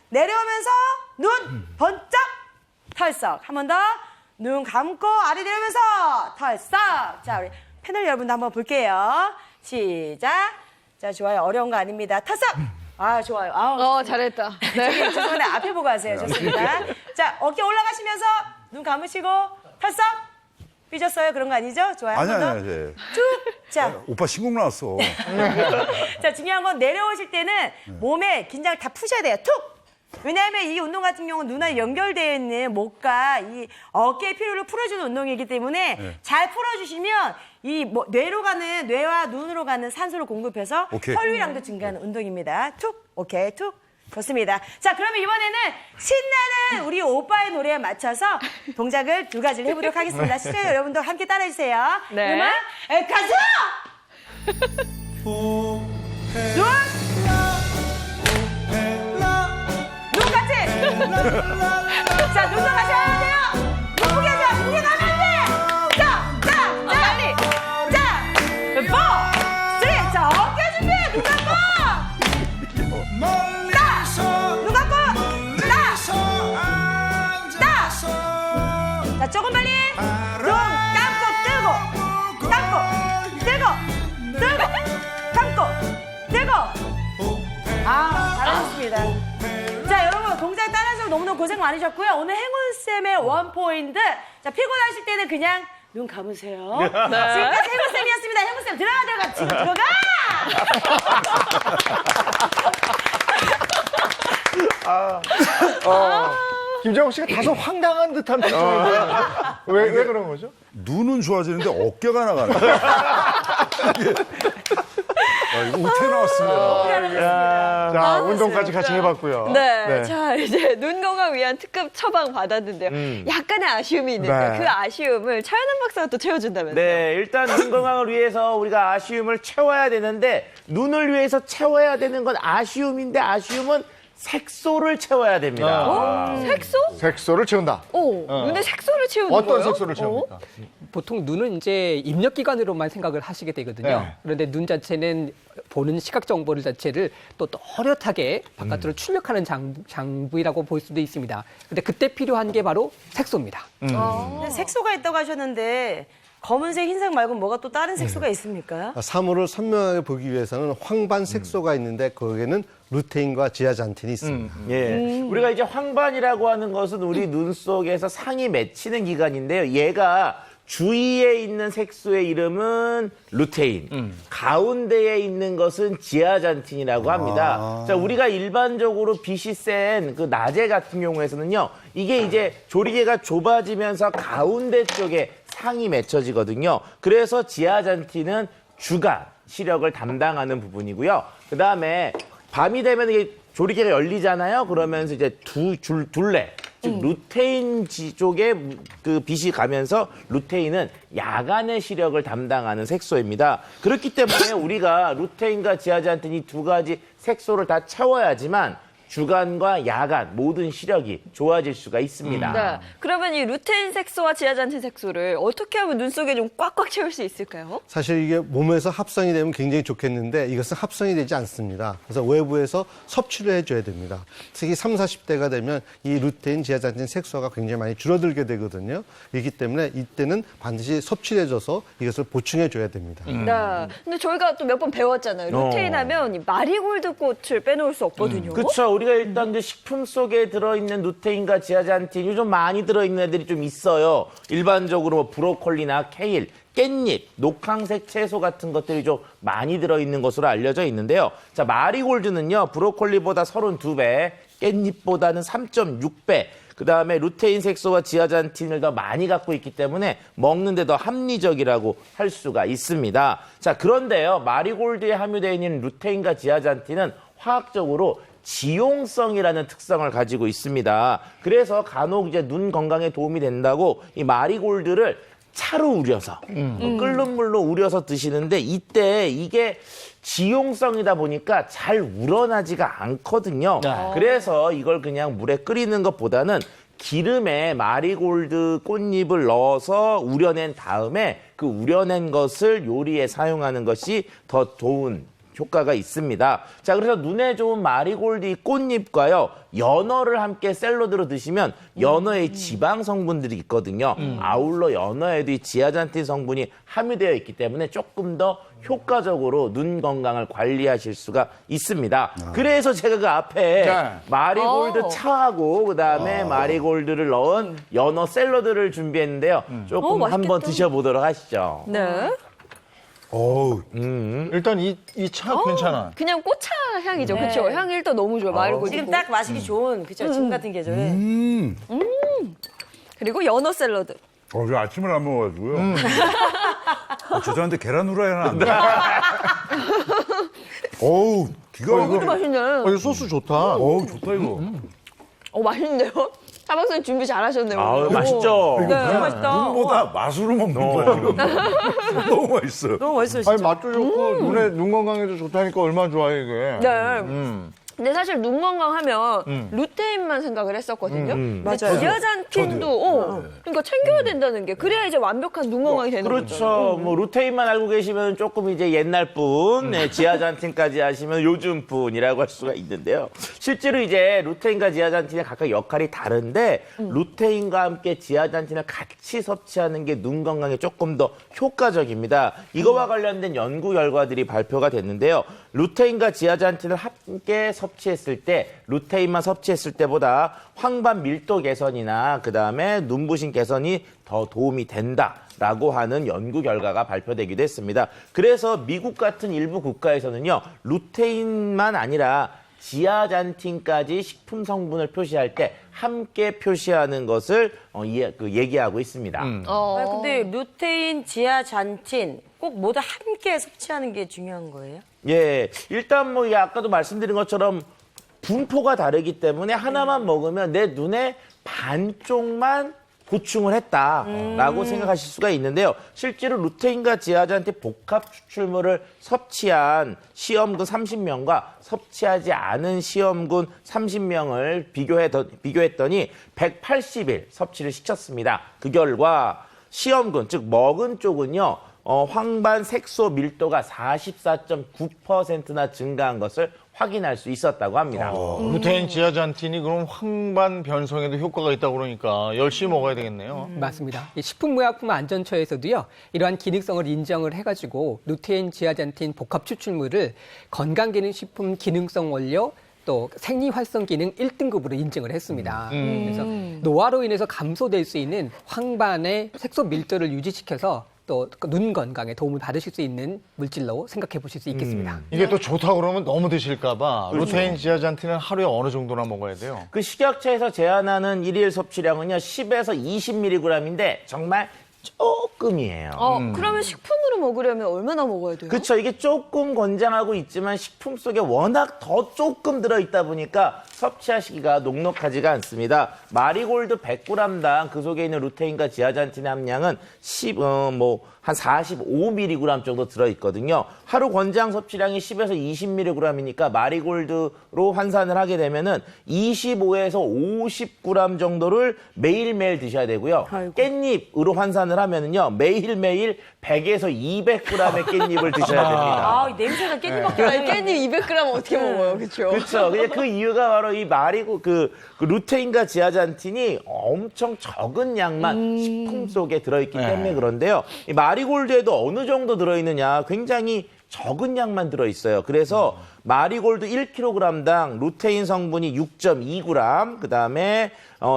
내려오면서 눈 번쩍 털썩. 한 번 더. 눈 감고 아래 내려오면서 털썩. 자, 우리 패널 여러분도 한번 볼게요. 시작. 자, 좋아요. 어려운 거 아닙니다. 탔어! 아, 좋아요. 잘했다. 저기, 죄송한데 앞에 보고 하세요. 좋습니다. 자, 어깨 올라가시면서 눈 감으시고 탔어! 삐졌어요? 그런 거 아니죠? 좋아요. 아니, 한 번 더. 아니, 아니. 쭉! 자, 오빠 신곡 나왔어. 자, 중요한 건 내려오실 때는 몸에 긴장을 다 푸셔야 돼요. 툭! 왜냐하면 이 운동 같은 경우는 눈에 연결되어 있는 목과 이 어깨의 피로를 풀어주는 운동이기 때문에 잘 풀어주시면 이 뇌로 가는, 뇌와 눈으로 가는 산소를 공급해서 오케이. 혈류량도 증가하는 운동입니다. 툭! 오케이, 툭! 좋습니다. 자, 그러면 이번에는 신나는 우리 오빠의 노래에 맞춰서 동작을 2가지를 해보도록 하겠습니다. 시청자 여러분도 함께 따라해주세요. 네. 음악, 가자! 눈! 눈 같이! 자, 눈 감아셔야 돼요! 눈 크게 하세요! 크게 가면 안 돼! 자, 빨리! 자, 4, 3, 자, 어깨 준비해! 눈 감고! 눈 감고! 자, 조금 빨리! 눈 감고, 뜨고! 감고! 뜨고! 뜨고! 감고! 뜨고! 잘하셨습니다. 자, 여러분, 동작 따라서 너무너무 고생 많으셨고요. 오늘 행운쌤의 원포인트. 자, 피곤하실 때는 그냥 눈 감으세요. 지금까지 행운쌤이었습니다. 행운쌤 들어가. 지금 들어가! 김정욱 씨가 다소 황당한 듯한 표정인데 왜 그런 거죠? 눈은 좋아지는데 어깨가 나가네. 이거 어떻게 나왔습니다. 자, 운동까지 같이 해봤고요. 네. 자, 이제 눈 건강 위한 특급 처방 받았는데요. 약간의 아쉬움이 있는데 네. 그 아쉬움을 차현은 박사가 또 채워준다면서요. 네, 일단 눈 건강을 위해서 우리가 아쉬움을 채워야 되는데 눈을 위해서 채워야 되는 건 아쉬움인데 아쉬움은 색소를 채워야 됩니다. 색소? 색소를 채운다. 눈에 색소를 채우는 어떤 거예요? 색소를 채웁니까? 보통 눈은 이제 입력기관으로만 생각을 하시게 되거든요. 네. 그런데 눈 자체는 보는 시각 정보를 자체를 또 또렷하게 바깥으로 출력하는 장부이라고 볼 수도 있습니다. 근데 그때 필요한 게 바로 색소입니다. 근데 색소가 있다고 하셨는데 검은색, 흰색 말고 뭐가 또 다른 색소가 있습니까? 사물을 선명하게 보기 위해서는 황반 색소가 있는데 거기에는 루테인과 지아잔틴이 있습니다. 예. 우리가 이제 황반이라고 하는 것은 우리 눈 속에서 상이 맺히는 기관인데요. 얘가 주위에 있는 색소의 이름은 루테인, 가운데에 있는 것은 지아잔틴이라고 합니다. 자, 우리가 일반적으로 빛이 센 그 낮에 같은 경우에서는요, 이게 이제 조리개가 좁아지면서 가운데 쪽에 상이 맺혀지거든요. 그래서 지아잔틴은 주간 시력을 담당하는 부분이고요. 그 다음에 밤이 되면 이게 조리개가 열리잖아요. 그러면서 이제 둘레. 즉 루테인 쪽에 그 빛이 가면서 루테인은 야간의 시력을 담당하는 색소입니다. 그렇기 때문에 우리가 루테인과 지아잔틴 이 2가지 색소를 다 채워야지만 주간과 야간 모든 시력이 좋아질 수가 있습니다. 네. 그러면 이 루테인 색소와 지아잔틴 색소를 어떻게 하면 눈 속에 좀 꽉꽉 채울 수 있을까요? 사실 이게 몸에서 합성이 되면 굉장히 좋겠는데 이것은 합성이 되지 않습니다. 그래서 외부에서 섭취를 해줘야 됩니다. 특히 30, 40대가 되면 이 루테인, 지아잔틴 색소가 굉장히 많이 줄어들게 되거든요. 그렇기 때문에 이때는 반드시 섭취를 해줘서 이것을 보충해줘야 됩니다. 네. 근데 저희가 또 몇 번 배웠잖아요. 루테인 하면 이 마리골드 꽃을 빼놓을 수 없거든요. 그렇죠. 우리가 일단 이제 식품 속에 들어있는 루테인과 지아잔틴이 좀 많이 들어있는 애들이 좀 있어요. 일반적으로 뭐 브로콜리나 케일, 깻잎, 녹황색 채소 같은 것들이 좀 많이 들어있는 것으로 알려져 있는데요. 자, 마리골드는요, 브로콜리보다 32배, 깻잎보다는 3.6배, 그 다음에 루테인 색소와 지아잔틴을 더 많이 갖고 있기 때문에 먹는데 더 합리적이라고 할 수가 있습니다. 자, 그런데요, 마리골드에 함유되어 있는 루테인과 지아잔틴은 화학적으로 지용성이라는 특성을 가지고 있습니다. 그래서 간혹 이제 눈 건강에 도움이 된다고 이 마리골드를 차로 우려서 끓는 물로 우려서 드시는데 이때 이게 지용성이다 보니까 잘 우러나지가 않거든요. 그래서 이걸 그냥 물에 끓이는 것보다는 기름에 마리골드 꽃잎을 넣어서 우려낸 다음에 그 우려낸 것을 요리에 사용하는 것이 더 좋은 효과가 있습니다. 자, 그래서 눈에 좋은 마리골드 꽃잎과요, 연어를 함께 샐러드로 드시면 연어의 지방 성분들이 있거든요. 아울러 연어에도 이 지아잔틴 성분이 함유되어 있기 때문에 조금 더 효과적으로 눈 건강을 관리하실 수가 있습니다. 그래서 제가 그 앞에 마리골드 차하고 그다음에 마리골드를 넣은 연어 샐러드를 준비했는데요. 조금 한번 드셔보도록 하시죠. 네. 일단 이 차 괜찮아. 그냥 꽃차 향이죠. 네. 그렇죠. 향이 일단 너무 좋아요. 마리골드. 지금 딱 마시기 좋은 그죠? 지금 같은 계절에. 그리고 연어 샐러드. 저 아침을 안 먹어가지고요. 죄송한데 계란 후라이는 안 돼. 어우, 기가 막히네. 이것도 맛있네. 이거 소스 좋다. 어우, 좋다, 이거. 맛있는데요? 사방선님 준비 잘하셨네요. 아우, 맛있죠? 네, 너무 맛있다. 눈보다 맛으로 먹는 거야, 지금. 너무 맛있어요. 너무 맛있어요, 진짜. 아니 맛도 좋고 눈 건강에도 좋다니까 얼마나 좋아요 이게. 네. 근데 사실 눈 건강하면 루테인만 생각을 했었거든요. 근데 맞아요. 지아잔틴도 그러니까 챙겨야 된다는 게 그래야 이제 완벽한 눈 건강이 되는 거죠. 그렇죠. 뭐 루테인만 알고 계시면 조금 이제 옛날 분, 네, 지아잔틴까지 하시면 요즘 분이라고 할 수가 있는데요. 실제로 이제 루테인과 지아잔틴의 각각 역할이 다른데 루테인과 함께 지아잔틴을 같이 섭취하는 게 눈 건강에 조금 더 효과적입니다. 이거와 관련된 연구 결과들이 발표가 됐는데요. 루테인과 지아잔틴을 함께 섭취했을 때, 루테인만 섭취했을 때보다 황반 밀도 개선이나 그다음에 눈부신 개선이 더 도움이 된다라고 하는 연구 결과가 발표되기도 했습니다. 그래서 미국 같은 일부 국가에서는요, 루테인만 아니라 지아잔틴까지 식품 성분을 표시할 때 함께 표시하는 것을 얘기하고 있습니다. 근데 루테인, 지아잔틴 꼭 모두 함께 섭취하는 게 중요한 거예요? 예, 일단 뭐 아까도 말씀드린 것처럼 분포가 다르기 때문에 하나만 먹으면 내 눈에 반쪽만 보충을 했다라고 생각하실 수가 있는데요. 실제로 루테인과 지아잔틴 복합 추출물을 섭취한 시험군 30명과 섭취하지 않은 시험군 30명을 비교했더니 180일 섭취를 시켰습니다. 그 결과 시험군, 즉 먹은 쪽은요, 황반 색소 밀도가 44.9%나 증가한 것을 확인할 수 있었다고 합니다. 루테인, 지아잔틴이 그럼 황반 변성에도 효과가 있다고 그러니까 열심히 먹어야 되겠네요. 맞습니다. 이 식품의약품안전처에서도요, 이러한 기능성을 인정을 해가지고 루테인, 지아잔틴 복합 추출물을 건강기능식품 기능성 원료 또 생리활성 기능 1등급으로 인증을 했습니다. 그래서 노화로 인해서 감소될 수 있는 황반의 색소 밀도를 유지시켜서 또 눈 건강에 도움을 받으실 수 있는 물질로 생각해 보실 수 있겠습니다. 이게 또 좋다고 그러면 너무 드실까봐 루테인, 지아잔틴은 하루에 어느 정도나 먹어야 돼요? 그 식약처에서 제한하는 일일 섭취량은요, 10에서 20mg인데 정말 조금이에요. 그러면 식품으로 먹으려면 얼마나 먹어야 돼요? 그렇죠. 이게 조금 권장하고 있지만 식품 속에 워낙 더 조금 들어있다 보니까 섭취하시기가 녹록하지가 않습니다. 마리골드 100g당 그 속에 있는 루테인과 지아잔틴의 함량은 한 45mg 정도 들어있거든요. 하루 권장 섭취량이 10에서 20mg이니까 마리골드로 환산을 하게 되면은 25에서 50g 정도를 매일매일 드셔야 되고요. 아이고. 깻잎으로 환산을 하면은요, 매일매일 100에서 200g의 깻잎을 드셔야 됩니다. 냄새가 깻잎밖에 안 나요. 깻잎 200g 어떻게 먹어요? 그렇죠? 그렇죠. 그 이유가 바로 이 그 루테인과 지아잔틴이 엄청 적은 양만 식품 속에 들어있기 때문에 그런데요. 이 마리골드에도 어느 정도 들어있느냐, 굉장히 적은 양만 들어있어요. 그래서 마리골드 1kg당 루테인 성분이 6.2g, 그 다음에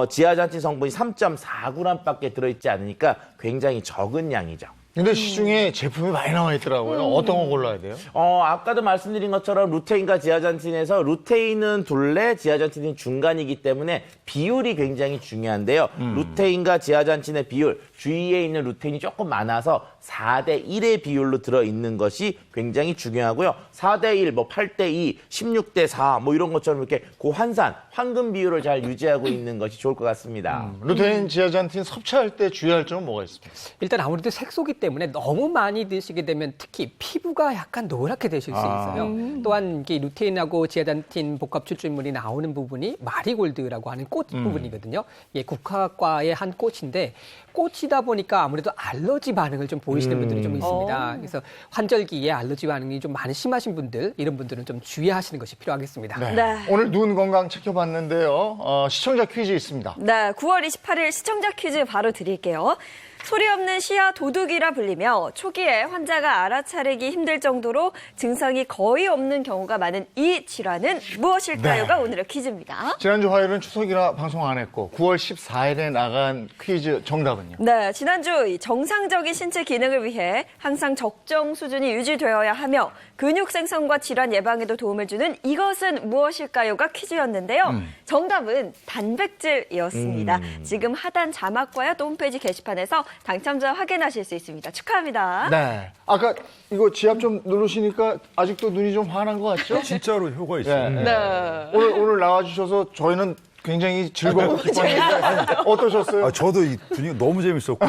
지아잔틴 성분이 3.4g밖에 들어있지 않으니까 굉장히 적은 양이죠. 근데 시중에 제품이 많이 나와 있더라고요. 어떤 거 골라야 돼요? 아까도 말씀드린 것처럼 루테인과 지아잔틴에서 루테인은 둘레, 지아잔틴은 중간이기 때문에 비율이 굉장히 중요한데요. 루테인과 지아잔틴의 비율, 주위에 있는 루테인이 조금 많아서 4대1의 비율로 들어있는 것이 굉장히 중요하고요. 4대1, 8대2, 16대4 이런 것처럼 이렇게 고환산, 황금 비율을 잘 유지하고 있는 것이 좋을 것 같습니다. 루테인, 지아잔틴 섭취할 때 주의할 점은 뭐가 있습니까? 일단 아무래도 색소기 때문에 때문에 너무 많이 드시게 되면 특히 피부가 약간 노랗게 되실 수 있어요. 또한 이게 루테인하고 지아잔틴 복합 추출물이 나오는 부분이 마리골드라고 하는 꽃 부분이거든요. 예, 국화과의 한 꽃인데 꽃이다 보니까 아무래도 알러지 반응을 좀 보이시는 분들이 좀 있습니다. 그래서 환절기에 알러지 반응이 좀 많이 심하신 분들, 이런 분들은 좀 주의하시는 것이 필요하겠습니다. 네. 네. 오늘 눈 건강 지켜봤는데요. 시청자 퀴즈 있습니다. 네, 9월 28일 시청자 퀴즈 바로 드릴게요. 소리 없는 시야 도둑이라 불리며 초기에 환자가 알아차리기 힘들 정도로 증상이 거의 없는 경우가 많은 이 질환은 무엇일까요가 네. 오늘의 퀴즈입니다. 지난주 화요일은 추석이라 방송 안 했고 9월 14일에 나간 퀴즈 정답은요? 네, 지난주 이 정상적인 신체 기능을 위해 항상 적정 수준이 유지되어야 하며 근육 생성과 질환 예방에도 도움을 주는 이것은 무엇일까요가 퀴즈였는데요. 정답은 단백질이었습니다. 지금 하단 자막과요 또 홈페이지 게시판에서 당첨자 확인하실 수 있습니다. 축하합니다. 네. 아까 이거 지압 좀 누르시니까 아직도 눈이 좀 환한 것 같죠? 진짜로 효과 있어요. 네. 네. 오늘 나와주셔서 저희는 굉장히 즐겁고 기뻤는데 어떠셨어요? 저도 이 분위기 너무 재밌었고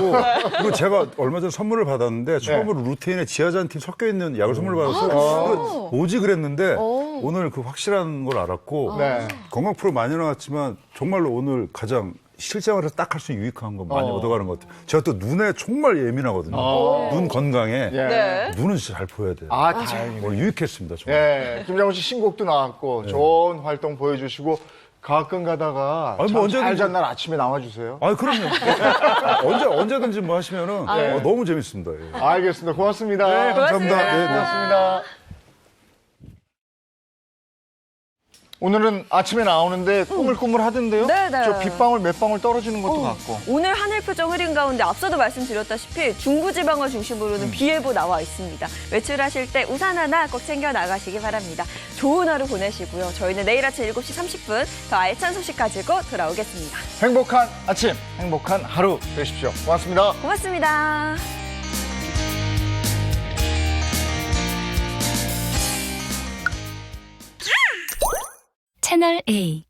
그리고 제가 얼마 전에 선물을 받았는데 처음으로 루테인에 지아잔틴 섞여 있는 약을 선물 받았어요. 뭐지 그랬는데 오늘 그 확실한 걸 알았고 네. 건강 프로 많이 나왔지만 정말로 오늘 가장 실생활에서 딱 할 수 있는 유익한 거 많이 얻어가는 것 같아요. 제가 또 눈에 정말 예민하거든요. 눈 건강에 네. 눈은 진짜 잘 보여야 돼요. 다행이네요. 오늘 유익했습니다. 정말. 네. 김장훈 씨 신곡도 나왔고 좋은 활동 보여주시고 가끔 가다가 아니, 뭐 잘 언제든지. 잔 날 아침에 나와주세요. 그럼요. 언제든지 뭐 하시면은 너무 재밌습니다. 예. 알겠습니다. 고맙습니다. 네, 감사합니다. 네, 네. 고맙습니다. 오늘은 아침에 나오는데 꾸물꾸물 하던데요? 네. 저 빗방울 몇 방울 떨어지는 것도 같고. 오늘 하늘 표정 흐린 가운데 앞서도 말씀드렸다시피 중부지방을 중심으로는 비 예보 나와 있습니다. 외출하실 때 우산 하나 꼭 챙겨 나가시기 바랍니다. 좋은 하루 보내시고요. 저희는 내일 아침 7시 30분 더 알찬 소식 가지고 돌아오겠습니다. 행복한 아침, 행복한 하루 되십시오. 고맙습니다. 고맙습니다. 채널 A